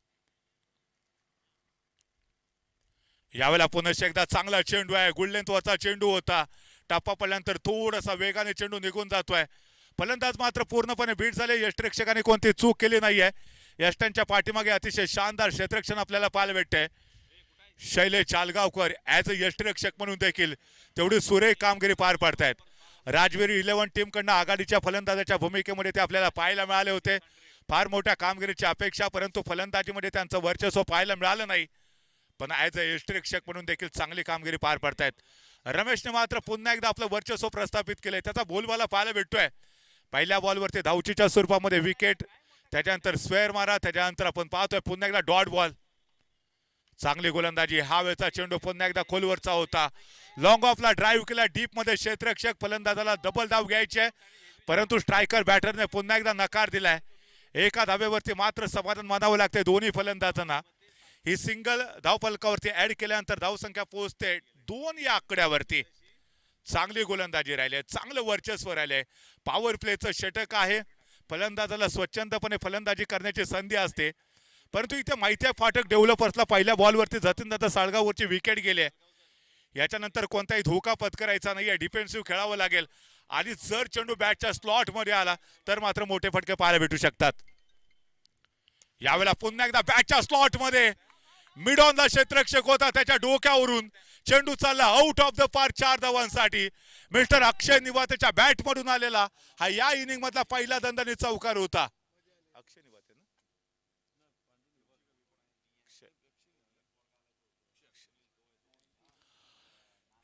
यावेळेला पुनश्च एकदा चांगला चेंडू आहे. गुडलेंथवरचा चेंडू होता. टप्पा पडल्यानंतर थोडासा वेगाने चेंडू निघून जातोय. फलंदाज मात्र पूर्णपणे बीट झाले. यष्टिरक्षकाने कोणती चूक केली नाहीये. यष्टांच्या पाठीमागे अतिशय शानदार क्षेत्ररक्षण आपल्याला पाहायला भेटते. शैलेश चालगावकर ऍज अ यष्टिरक्षक म्हणून देखील तेवढी सुरेख कामगिरी पार पाडतायत. राजवीर 11 टीमकडनं आघाडीच्या फलंदाजाच्या भूमिकेमध्ये ते आपल्याला पाहायला मिळाले होते. फार मोठ्या कामगिरीची अपेक्षा परंतु फलंदाजीमध्ये त्यांचं वर्चस्व पाहायला मिळालं नाही. पण ऍज अ यष्टिरक्षक म्हणून देखील चांगली कामगिरी पार पाडतायत. रमेशने मात्र पुन्हा एकदा आपलं वर्चस्व प्रस्थापित केलंय. त्याचा बोलबाला पाहायला भेटतोय. पहिल्या बॉलवरती धावचीच्या स्वरूपामध्ये विकेट. त्याच्यानंतर स्क्वेअर मारा. त्याच्यानंतर आपण पाहतोय पुन्हा एकदा डॉट बॉल. चांगली गोलंदाजी. हा वेळचा चेंडू पुन्हा एकदा खोलवरचा होता. लॉंग ऑफला ड्राईव्ह केला. डीप मध्ये क्षेत्ररक्षक फलंदाजाला डबल धाव घ्यायचे परंतु स्ट्रायकर बॅटरने पुन्हा एकदा नकार दिलाय. एका धावेवरती मात्र समाधान मानावं लागते दोन्ही फलंदाजांना. ही सिंगल धाव फलकावरती ऍड केल्यानंतर धावसंख्या पोहोचते 2 या आकड्यावरती. चांगली गोलंदाजी राहिली. चांगलं वर्चस्व राहिले. पॉवर प्लेचं षटक आहे. फलंदाजाला स्वच्छंदपणे फलंदाजी करण्याची संधी असते परंतु इथे माहिती आहे फाटक डेव्हलपर्सला पहिल्या बॉलवरती जतीनदादा साळगावरची विकेट गेले. याच्यानंतर कोणताही धोका पत्करायचा नाहीये. डिफेन्सिव्ह खेळावं लागेल आणि जर चेंडू बॅटच्या स्लॉट मध्ये आला तर मात्र मोठे फटके पाहायला भेटू शकतात. यावेळेला पुन्हा एकदा बॅटच्या स्लॉट मध्ये मिड ऑन द क्षेत्ररक्षक होता. त्याच्या डोक्यावरून चेंडू चालला आउट ऑफ द पार्क 4 धावांसाठी. मिस्टर अक्षय निवातेच्या बॅट मधून आलेला हा या इनिंग मधला पहिला दणदणीत चौकार होता. अक्षय निवाते ना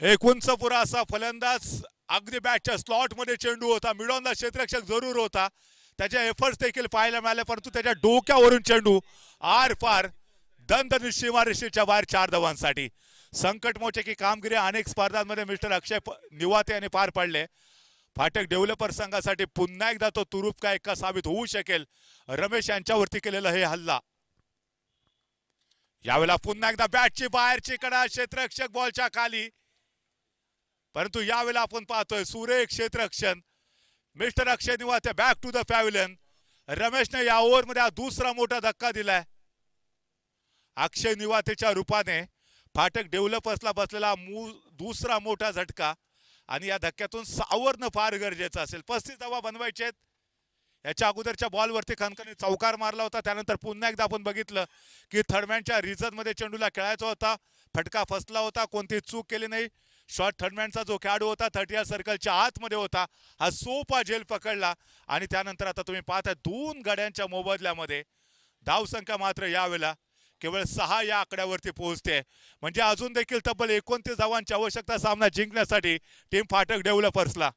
एक उंचपुरा असा फलंदाज. अगदी बॅटच्या स्लॉट मध्ये चेंडू होता. मिड ऑन द क्षेत्ररक्षक जरूर होता. त्याचे एफर्ट्स देखील पाहायला मिळाले परंतु त्याच्या डोक्यावरून चेंडू आर पार दणदणीत सीमारेषेच्या बाहेर 4 धावांसाठी. संकटमोचक ही कामगिरी अनेक स्पर्धांमध्ये मिस्टर अक्षय निवाते यांनी पार पाडले. फाटक डेव्हलपर संघासाठी पुन्हा एकदा तो तुरुप का एका साबित होऊ शकेल. रमेश यांच्यावरती केलेला हे हल्ला. यावेळेला पुन्हा एकदा बॅटची बाहेरची कडा, क्षेत्ररक्षक बॉलच्या खाली. परंतु यावेळेला आपण पाहतोय सुरेख क्षेत्ररक्षण. Mister Akshay Niwate back to the pavilion. रमेशने या ओव्हरमध्ये दुसरा मोठा धक्का दिलाय. अक्षय निवातेच्या रूपाने फाटक डेव्हलपर्सला बसलेला दुसरा मोठा झटका आणि या धक्क्यातून सावरणं फार गरजेचं असेल. 35 धावा बनवायचे आहेत. याच्या अगोदरच्या बॉलवरती खनखनी चौकार मारला होता. त्यानंतर पुन्हा एकदा आपण बघितलं की थर्डमॅनच्या रिझनमध्ये चेंडूला खेळायचा होता. फटका फसला होता, कोणतीही चूक केली नाही. शॉर्ट थर्डमॅनचा जो खेळाडू होता 30 सर्कलच्या आतमध्ये होता. हा सोपा झेल पकडला आणि त्यानंतर आता तुम्ही पाहता 2 गड्यांच्या मोबदल्यामध्ये धावसंख्या मात्र यावेळेला केवळ 6 या आकड्यावरती पोहोचते. म्हणजे अजून देखील तब्बल 29 धावांची आवश्यकता सामना जिंकण्यासाठी टीम फाटक डेव्हलपर्सला.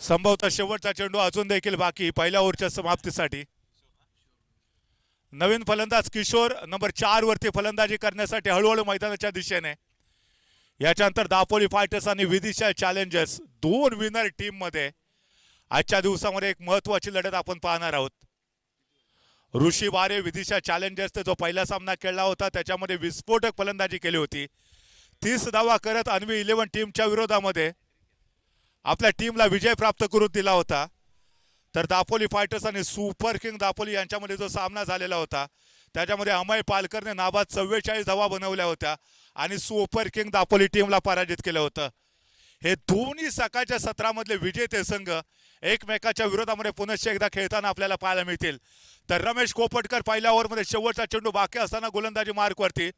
संभवतः शेवटचा चेंडू अजून देखील बाकी पहिल्या ओव्हरच्या समाप्तीसाठी. नवीन फलंदाज किशोर नंबर 4 वरती फलंदाजी करण्यासाठी हळूहळू मैदानाच्या दिशेने. याच्यानंतर दापोली फायटर्स आणि विदिशा चॅलेंजर्स 2 विनर टीम मध्ये आजच्या दिवसामध्ये एक महत्वाची लढत आपण पाहणार आहोत. ऋषी वारे विदिशा चॅलेंजर्सने जो पहिला सामना खेळला होता त्याच्यामध्ये विस्फोटक फलंदाजी केली होती. 30 धावा करत अन्वी 11 टीमच्या विरोधामध्ये आपल्या टीमला विजय प्राप्त करून दिला होता. तर दापोली फायटर्स आणि सुपर किंग दापोली यांच्यामध्ये जो सामना झालेला होता त्याच्यामध्ये अमय पालकरने नाबाद 44 धावा बनवल्या होत्या आणि सुपर किंग दापोली टीमला पराजित केलं होतं. हे दोन्ही सकाळच्या सत्रामधले विजेते संघ एकमेकाच्या विरोधामध्ये पुनश्च एकदा खेळताना आपल्याला पाहायला मिळतील. तर रमेश कोपटकर पहिल्या ओव्हरमध्ये शेवटचा चेंडू बाकी असताना गोलंदाजी मार्कवरती.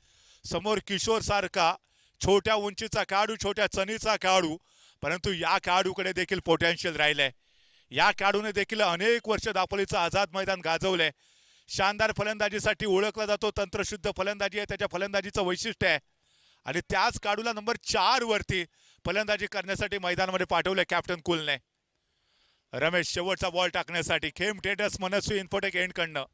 समोर किशोर सारखा छोट्या उंचीचा खेळाडू, छोट्या चणीचा खेळाडू, परंतु या खेळाडूकडे देखील पोटेन्शियल राहिलंय. या खेळाडूने देखील अनेक वर्ष दापोलीचं आझाद मैदान गाजवलंय. शानदार फलंदाजीसाठी ओळखला जातो. तंत्रशुद्ध फलंदाजी आहे त्याच्या फलंदाजीचं वैशिष्ट्य आहे आणि त्याच खेळाडूला नंबर 4 वरती फलंदाजी करण्यासाठी मैदानामध्ये पाठवलंय कॅप्टन कुलने. रमेश शेवटचा बॉल टाकण्यासाठी खेम ट्रेडर्स मनस्वी इन्फोटेक एंड कडनं.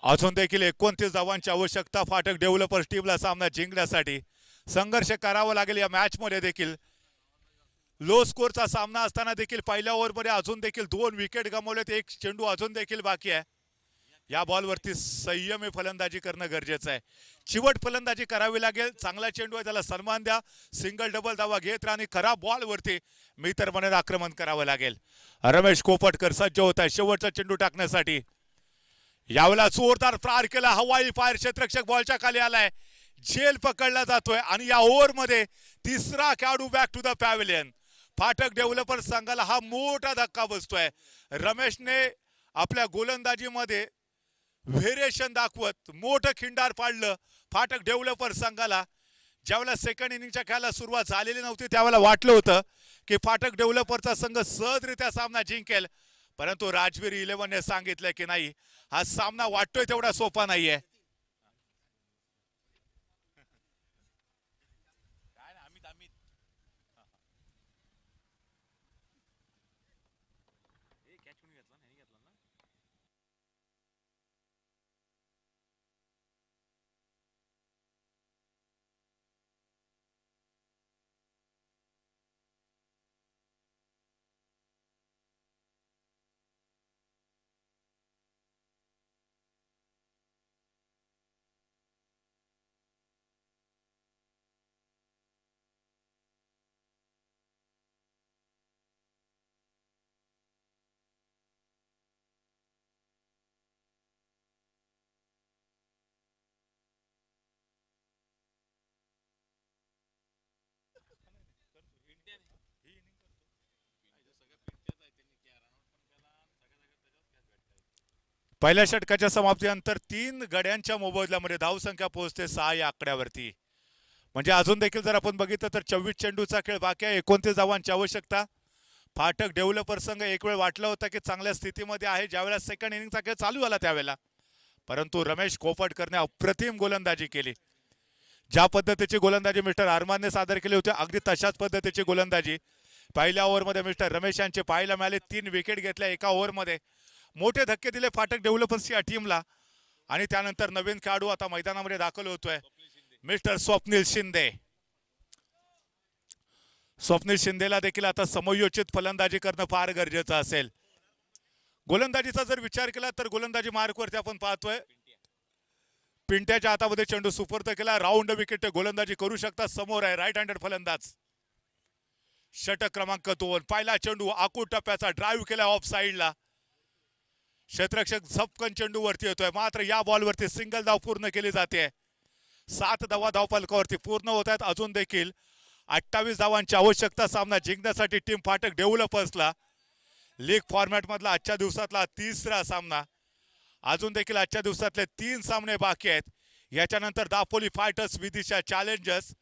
अजून देखील 29 धावांची आवश्यकता फाटक डेव्हलपर्स टीमला सामना जिंकण्यासाठी. संघर्ष करावा लागेल या मॅच मध्ये देखील. लो स्कोरचा सामना असताना देखील पहिल्या ओव्हरमध्ये अजून देखील 2 विकेट गमावलेत. एक चेंडू अजून देखील बाकी आहे. या बॉलवरती संयमी फलंदाजी करणं गरजेचं आहे. चिवट फलंदाजी करावी लागेल. चांगला चेंडू आहे त्याला सन्मान द्या. सिंगल डबल धावा घेत राहा आणि खराब बॉलवरती मित्र म्हणून आक्रमण करावं लागेल. रमेश कोपटकर सज्ज होत आहे शेवटचा चेंडू टाकण्यासाठी. यावेळेला जोरदार प्रहार केला. हवाई फायर क्षेत्ररक्षक बॉलच्या खाली आलाय. झेल पकडला जातोय आणि या ओव्हरमध्ये तिसरा खेळाडू back to the pavilion. Phatak developer संघाला हा मोठा धक्का बसतोय. रमेशने आपल्या गोलंदाजीमध्ये व्हेरिएशन दाखवत मोठं खिंडार पाडलं फाटक डेव्हलपर संघाला. ज्यावेळेला सेकंड इनिंगच्या खेळाला सुरुवात झालेली नव्हती त्यावेळेला वाटलं होतं की फाटक डेव्हलपरचा संघ सहजरित्या सामना जिंकेल, परंतु राजवीर 11ने सांगितलं की नाही, हा सामना वाटतोय तेवढा सोपा नाहीये. पहिल्या षटकाच्या समाप्तीनंतर 3 गड्यांच्या मोबदल्यामध्ये धावसंख्या पोहोचते 6 या आकड्यावरती. म्हणजे अजून देखील जर आपण बघितलं तर 24 चेंडूचा खेळ बाकी आहे. 29 धावांची आवश्यकता. फाटक डेव्हलपर संघ एक वेळ वाटलं होतं की चांगल्या स्थितीमध्ये आहे ज्यावेळेला सेकंड इनिंगचा खेळ चालू झाला त्यावेळेला, परंतु रमेश कोफटकरने अप्रतिम गोलंदाजी केली. ज्या पद्धतीची गोलंदाजी मिस्टर अरमानने सादर केली होती अगदी तशाच पद्धतीची गोलंदाजी पहिल्या ओव्हरमध्ये मिस्टर रमेश यांचे पाहायला मिळाले. 3 विकेट घेतल्या एका ओव्हरमध्ये. मोठे धक्के दिले फाटक डेव्हलपर्स या टीमला. आणि त्यानंतर नवीन खेळाडू आता मैदानामध्ये दाखल होतोय मिस्टर स्वप्नील शिंदे. स्वप्नील शिंदेला देखील आता समयोचित फलंदाजी करणं फार गरजेचं असेल. गोलंदाजीचा जर विचार केला तर गोलंदाजी मार्कवरती आपण पाहतोय पिंट्याच्या हातामध्ये चेंडू सुपूर्द केला. राऊंड विकेट गोलंदाजी करू शकतात. समोर आहे राईट हँडेड फलंदाज. षटक क्रमांक 2 पहिला चेंडू आखूड टप्प्याचा ड्राईव्ह केला ऑफ साईडला. क्षेत्ररक्षक झपकन चेंडू वरती येतोय मात्र या बॉलवरती सिंगल धाव पूर्ण केली जाते. 7 धावा धावफलकावरती पूर्ण होत आहेत. अजून देखील 28 धावांची आवश्यकता सामना जिंकण्यासाठी टीम फाटक डेव्हलपर्सला. लीग फॉर्मॅट मधला आजच्या दिवसातला 3रा सामना. अजून देखील आजच्या दिवसातले 3 सामने बाकी आहेत. याच्यानंतर दापोली फायटर्स विदिशा चॅलेंजर्स.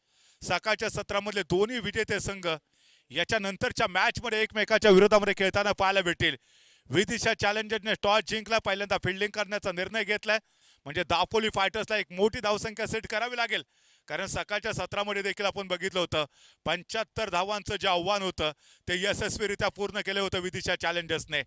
सकाळच्या सत्रामधले दोन्ही विजेते संघ याच्यानंतरच्या मॅच मध्ये एकमेकाच्या विरोधामध्ये खेळताना पाहायला भेटतील. विदिशा चॅलेंजर्सने टॉस जिंकला. पहिल्यांदा फिल्डिंग करण्याचा निर्णय घेतलाय. म्हणजे दापोली फायटर्सला एक मोठी धावसंख्या सेट करावी लागेल. कारण सकाळच्या सत्रामध्ये देखील आपण बघितलं होतं 75 धावांचं जे आव्हान होतं ते यशस्वीरित्या पूर्ण केलं होतं विदिशा चॅलेंजर्सने.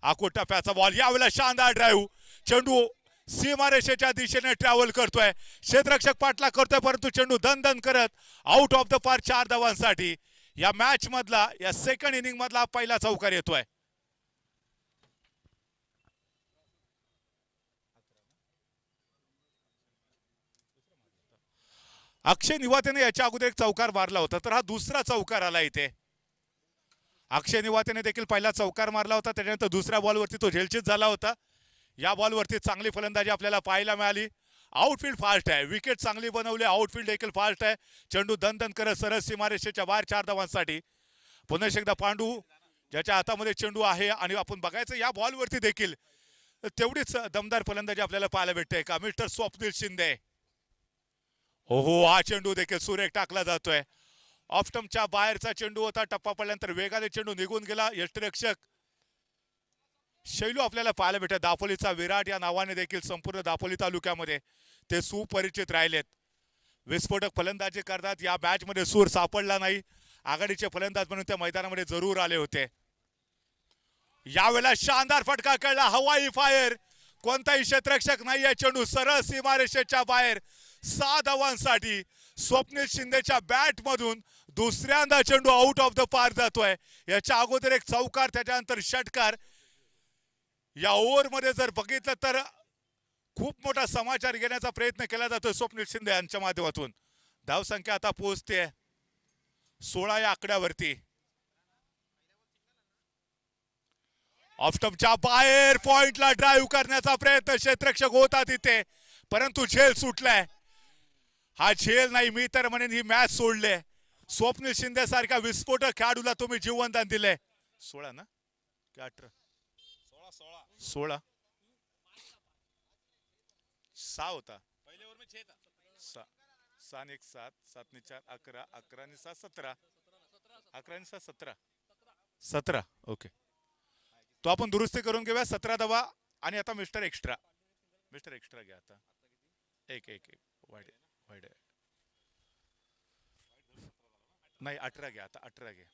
आखूड टप्प्याचा बॉल यावेळेला शानदार ड्राईव्ह. चेंडू सीमारेषेच्या दिशेने ट्रॅव्हल करतोय. क्षेत्ररक्षक पाठला करतोय परंतु चेंडू दन करत आउट ऑफ द पार 4 धावांसाठी. या मॅच मधला या सेकंड इनिंग मधला पहिला चौकार येतोय. अक्षय निवातेने याच्या अगोदर एक चौकार मारला होता तर हा दुसरा चौकार आला इथे. अक्षय निवातेने देखील पहिला चौकार मारला होता त्याच्यानंतर दुसऱ्या बॉलवरती तो झेलचीत झाला होता. या बॉलवरती चांगली फलंदाजी आपल्याला पाहायला मिळाली. आउटफील्ड फास्ट आहे. विकेट चांगली बनवली. आउटफील्ड देखील फास्ट आहे. चेंडू दन करत सरळ सीमारेषेच्या बाहेर 4 धावांसाठी. पुन्हा एकदा पांडू ज्याच्या हातामध्ये चेंडू आहे आणि आपण बघायचं या बॉलवरती देखील तेवढीच दमदार फलंदाजी आपल्याला पाहायला भेटते का मिस्टर स्वप्नील शिंदे. हो हा चेंडू देखील सुरेख टाकला जातोय. ऑफ स्टंपच्या बाहेरचा चेंडू होता. टप्पा पडल्यानंतर वेगाने चेंडू निघून गेला. यष्टिरक्षक शैलू आपल्याला पाहायला भेटत. दापोलीचा विराट या नावाने देखील संपूर्ण दापोली तालुक्यामध्ये ते सुपरिचित राहिलेत. विस्फोटक फलंदाजी करतात. या मॅच मध्ये सूर सापडला नाही. आघाडीचे फलंदाज म्हणून त्या मैदानामध्ये जरूर आले होते. यावेळेला शानदार फटका खेळला. हवाई फायर. कोणताही क्षेत्ररक्षक नाहीये. चेंडू सरळ सीमारेषेच्या बाहेर 6 धावांसाठी. स्वप्नील शिंदेच्या बॅट मधून दुसऱ्यांदा चेंडू आउट ऑफ द पार जातोय. याच्या अगोदर एक चौकार त्याच्यानंतर षटकार. या ओव्हर मध्ये जर बघितलं तर खूप मोठा समाचार घेण्याचा प्रयत्न केला जातोय स्वप्नील शिंदे यांच्या माध्यमातून. धावसंख्या आता पोहोचते 16 या आकड्यावरती. ऑफ स्टंपच्या बाहेर पॉइंटला ड्राईव्ह करण्याचा प्रयत्न क्षेत्ररक्षक होता तिथे परंतु झेल सुटलाय. हा झेल नाही मी तर म्हणेन ही मॅच सोडले. स्वप्नील शिंदे सारख्या विस्फोटक खेळाडूला तुम्ही जीवनदान दिले. 16 ना की 18? 16 6 होता. 6 आणि 1 7 7 आणि 4 11 11 आणि 7 17 11 आणि 7 17 17. ओके तो आपण दुरुस्ती करून घेऊया. 17 धावा आणि आता मिस्टर एक्स्ट्रा घ्या आता. एक वाईड नाही 18 घ्या आता. 18 घ्या.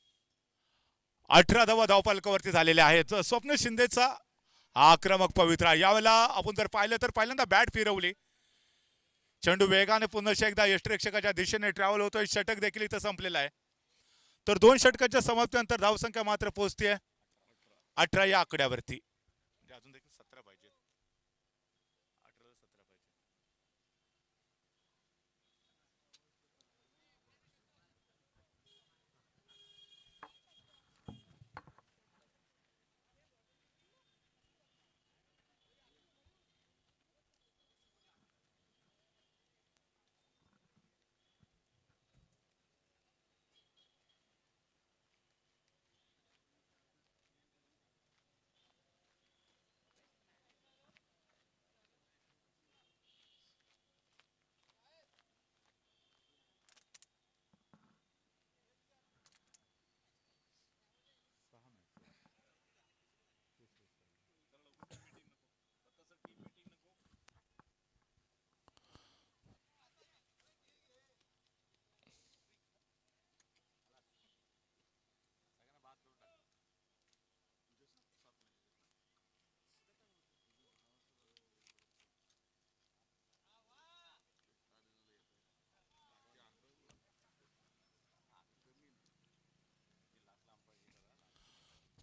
18 धावा धावफलकावरती झालेल्या आहेत. स्वप्नील शिंदेचा आक्रमक पवित्रा. यावेळेला आपण जर पाहिलं तर पहिल्यांदा बॅट फिरवली. चेंडू वेगाने पुन्हा एकदा यष्टिरक्षकाच्या दिशेने ट्रॅव्हल होतोय. षटक देखील इथं संपलेला आहे. तर 2 षटकाच्या समाप्तीनंतर धावसंख्या मात्र पोहोचते 18 या आकड्यावरती. अजून देखील 17 पाहिजे. 18 17 पाहिजे.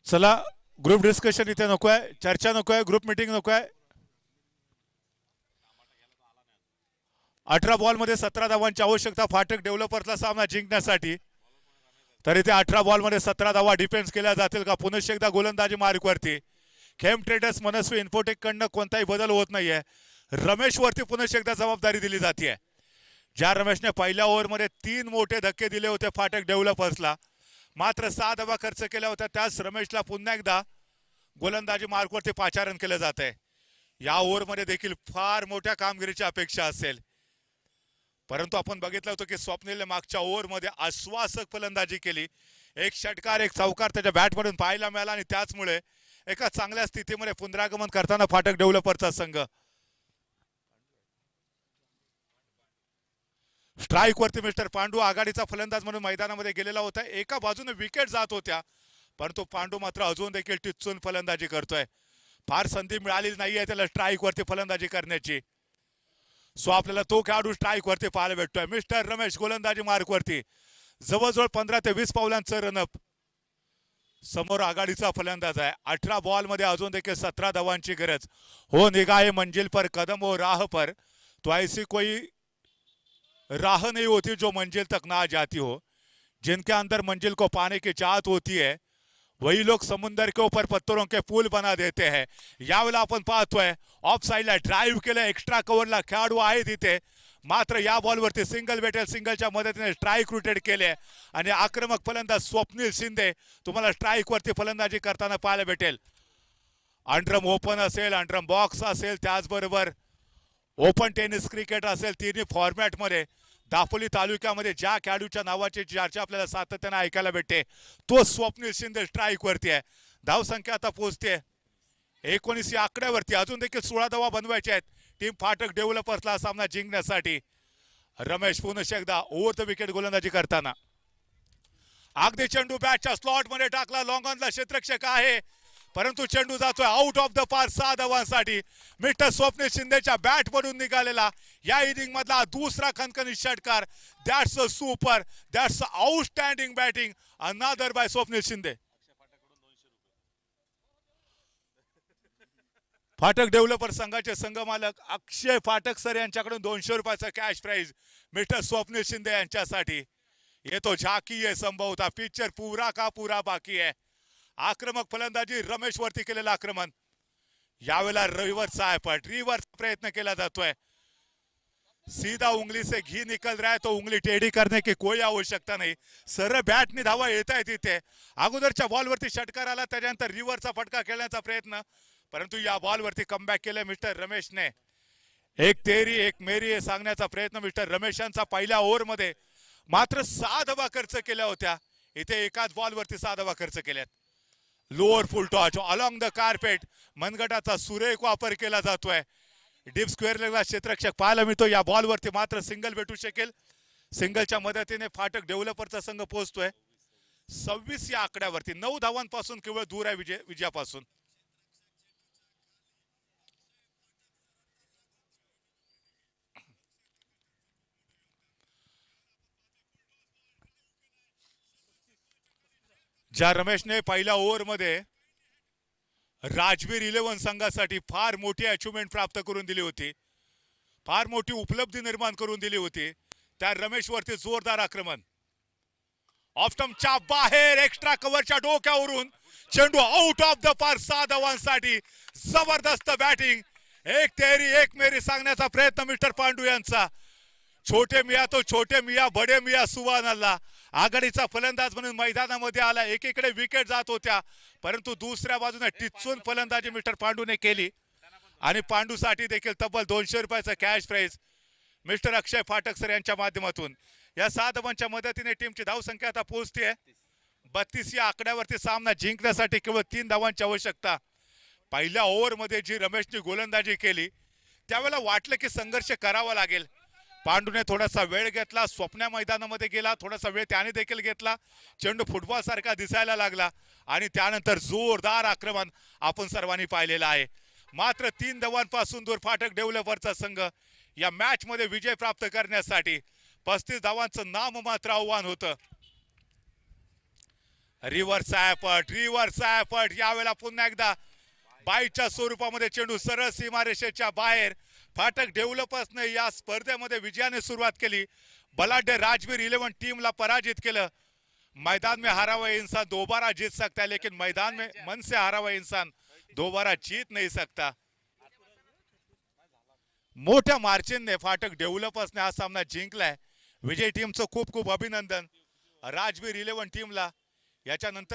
चला ग्रुप डिस्कशन इथे नको आहे, चर्चा नको आहे, ग्रुप मीटिंग नको आहे. 18 बॉलमध्ये 17 धावांची आवश्यकता फाटक डेव्हलपर्सला सामना जिंकण्यासाठी. तर इथे 18 बॉलमध्ये 17 धावा डिफेन्स केल्या जातील का? पुनश्च एकदा गोलंदाजी मार्कवरती खेम ट्रेडर्स मनस्वी इन्फोटेक कडनं कोणताही बदल होत नाहीये. रमेश वरती पुनश्च एकदा जबाबदारी दिली जाते. ज्या रमेशने पहिल्या ओव्हरमध्ये 3 मोठे धक्के दिले होते फाटक डेव्हलपर्सला, मात्र 6 धावा खर्च केल्या होत्या, त्याच रमेशला पुन्हा एकदा गोलंदाजी मार्कवरती पाचारण केलं जात आहे. या ओव्हरमध्ये देखील फार मोठ्या कामगिरीची अपेक्षा असेल, परंतु आपण बघितलं होतं की स्वप्नीलने मागच्या ओव्हरमध्ये आश्वासक फलंदाजी केली. एक षटकार एक चौकार त्याच्या बॅटमधून पाहायला मिळाला आणि त्याचमुळे एका चांगल्या स्थितीमध्ये पुनरागमन करताना फाटक डेव्हलपर्सचा संघ. स्ट्राईक वरती मिस्टर पांडू आघाडीचा फलंदाज म्हणून मैदानामध्ये गेलेला होता. एका बाजूने विकेट जात होत्या, परंतु पांडू मात्र अजून देखील टिचून फलंदाजी करतोय. फार संधी मिळाली नाहीये त्याला स्ट्राईक वरती फलंदाजी करण्याची. सो आपल्याला तो खेळाडू स्ट्राईक वरती पाहायला भेटतोय. मिस्टर रमेश गोलंदाजी मार्क वरती जवळजवळ 15 ते 20 पावलांचं रनअप. समोर आघाडीचा फलंदाज आहे. 18 बॉलमध्ये अजून देखील 17 धावांची गरज. हो निगाहे मंजिल पर कदम हो राह पर, तो ऐसी कोई राह नहीं होती जो मंजिल तक ना जाती हो. जिनके अंदर मंजिल को पाने की चाहत होती है, वही लोग समुंदर के ऊपर पत्थरों के पुल बना देते हैं. यावेळेला आपण पाहतोय ऑफ साइडला ड्राईव्ह केलं, एक्स्ट्रा कव्हरला खेळाडू आहे तिथे, मात्र या बॉलवरती सिंगल भेटेल, सिंगलच्या मदतीने स्ट्राईक रोटेट केले आणि आक्रमक फलंदाज स्वप्नील शिंदे तुम्हाला स्ट्राईक वरती फलंदाजी करताना पाहायला भेटेल. अंडरम ओपन असेल, अंडरम बॉक्स असेल, त्याचबरोबर ओपन टेनिस क्रिकेट असेल, तिन्ही फॉर्मॅटमध्ये दापोली तालुक्यामध्ये ज्या खेळाडूच्या नावाची चर्चा आपल्याला सातत्याने ऐकायला भेटते, तो स्वप्नील शिंदे स्ट्राईक वरती आहे. धावसंख्या आता पोहोचते 19 या आकड्यावरती. अजून देखील 16 धावा बनवायच्या आहेत टीम फाटक डेव्हलपर्सला सामना जिंकण्यासाठी. रमेश पुनश्च एकदा ओव्हर द विकेट गोलंदाजी करताना अगदी चेंडू बॅटच्या स्लॉट मध्ये टाकला. लॉंग ऑनला क्षेत्ररक्षक आहे, परंतु चेंडू जातोय आउट ऑफ द पार 6 धावांसाठी. मिस्टर स्वप्नील शिंदेच्या बॅट मधून निघालेला या इनिंग मधला दुसरा खणखणीत षटकार. That's a super, that's a outstanding batting another by Swapnil Shinde. Phatak developer संघाचे संघ मालक अक्षय फाटक सर यांच्याकडून 200 रुपयाचा cash prize mister Swapnil Shinde यांच्यासाठी. ये तो झाकी है संभवता, पिक्चर पूरा का पूरा बाकी है. आक्रमक फलंदाजी रमेश वरती केलेलं आक्रमण. यावेळेला रिव्हर्सचा आहे, पण रिव्हर्स प्रयत्न केला जातोय. सीधा उंगली से घी निकल रहा है, तो उंगली टेढ़ी करने की कोई आवश्यकता नाही. सरळ बॅटनी धावा येत आहे तिथे. अगोदरच्या बॉलवरती षटकार आला, त्याच्यानंतर रिव्हर्सचा फटका खेळण्याचा प्रयत्न, परंतु या बॉलवरती कमबॅक केलं मिस्टर रमेशने. एक तेरी एक मेरी हे सांगण्याचा प्रयत्न मिस्टर रमेश यांचा. पहिल्या ओव्हरमध्ये मात्र 6 धावा खर्च केल्या होत्या. इथे एकाच बॉलवरती 6 धावा खर्च केल्यात. Lower full toss along the carpet, मनगटाचा सुरेख वापर केला जातोय. डीप स्क्वेअर लेगला क्षेत्ररक्षक पाहायला मिळतो. या बॉलवरती मात्र सिंगल भेटू शकेल. सिंगलच्या मदतीने फाटक डेव्हलपरचा संघ पोहोचतोय 26 या आकड्यावरती. 9 धावांपासून केवळ दूर आहे विजयापासून. ज्या रमेशने पहिल्या ओव्हरमध्ये राजवीर 11 संघासाठी फार मोठी अचिव्हमेंट प्राप्त करून दिली होती, फार मोठी उपलब्धी निर्माण करून दिली होती, त्या रमेश वरती जोरदार आक्रमण. ऑफ स्टंपच्या बाहेर एक्स्ट्रा कव्हरच्या डोक्यावरून चेंडू आउट ऑफ द पार 6 धावांसाठी. जबरदस्त बॅटिंग, एक तेरी एक मेरी सांगण्याचा प्रयत्न मिस्टर पांडू यांचा. छोटे मिया तो छोटे मिया, बडे मिया सुभान अल्लाह. आघाडीचा फलंदाज म्हणून मैदानामध्ये आला. एकीकडे विकेट जात होत्या, परंतु दुसऱ्या बाजूने टिचून फलंदाजी मिस्टर पांडूने केली आणि पांडूसाठी देखील तब्बल 200 रुपयाचा कॅश प्राइज मिस्टर अक्षय फाटक सर यांच्या माध्यमातून. या 6 धावांच्या मदतीने टीमची धावसंख्या आता पोहोचते 32 या आकड्यावरती. सामना जिंकण्यासाठी केवळ 3 धावांची आवश्यकता. पहिल्या ओव्हरमध्ये जी रमेशने गोलंदाजी केली त्यावेळेला वाटलं की संघर्ष करावा लागेल. पांडूने थोडासा वेळ घेतला, स्वप्न मैदानामध्ये गेला, थोडासा वेळ त्याने देखील घेतला. चेंडू फुटबॉल सारखा दिसायला लागला आणि त्यानंतर जोरदार आक्रमण आपण सर्वांनी पाहिलेलं आहे. मात्र 3 धावांपासून दूर फाटक डेव्हलपरचा संघ या मॅच मध्ये विजय प्राप्त करण्यासाठी 35 धावांचं नाम मात्र आव्हान होतं. रिव्हर्स एफर्ट यावेळेला पुन्हा एकदा बाईच्या स्वरूपामध्ये चेंडू सरळ सीमारेषेच्या बाहेर. फाटक डेव्हलपर्सने या स्पर्धेमध्ये विजयाने सुरुवात केली. बलाढ्य राजवीर 11 टीमला पराजित केलं. मैदान में हारा हुआ इंसान दोबारा जीत सकता है, लेकिन मैदान में मन से हारा हुआ इंसान दोबारा जीत नहीं सकता. मोठ्या मार्जिनने फाटक डेव्हलपर्सने हा सामना जिंकलाय. विजय टीमचं खूप खूप अभिनंदन. राजवीर 11 टीमला याच्यानंतर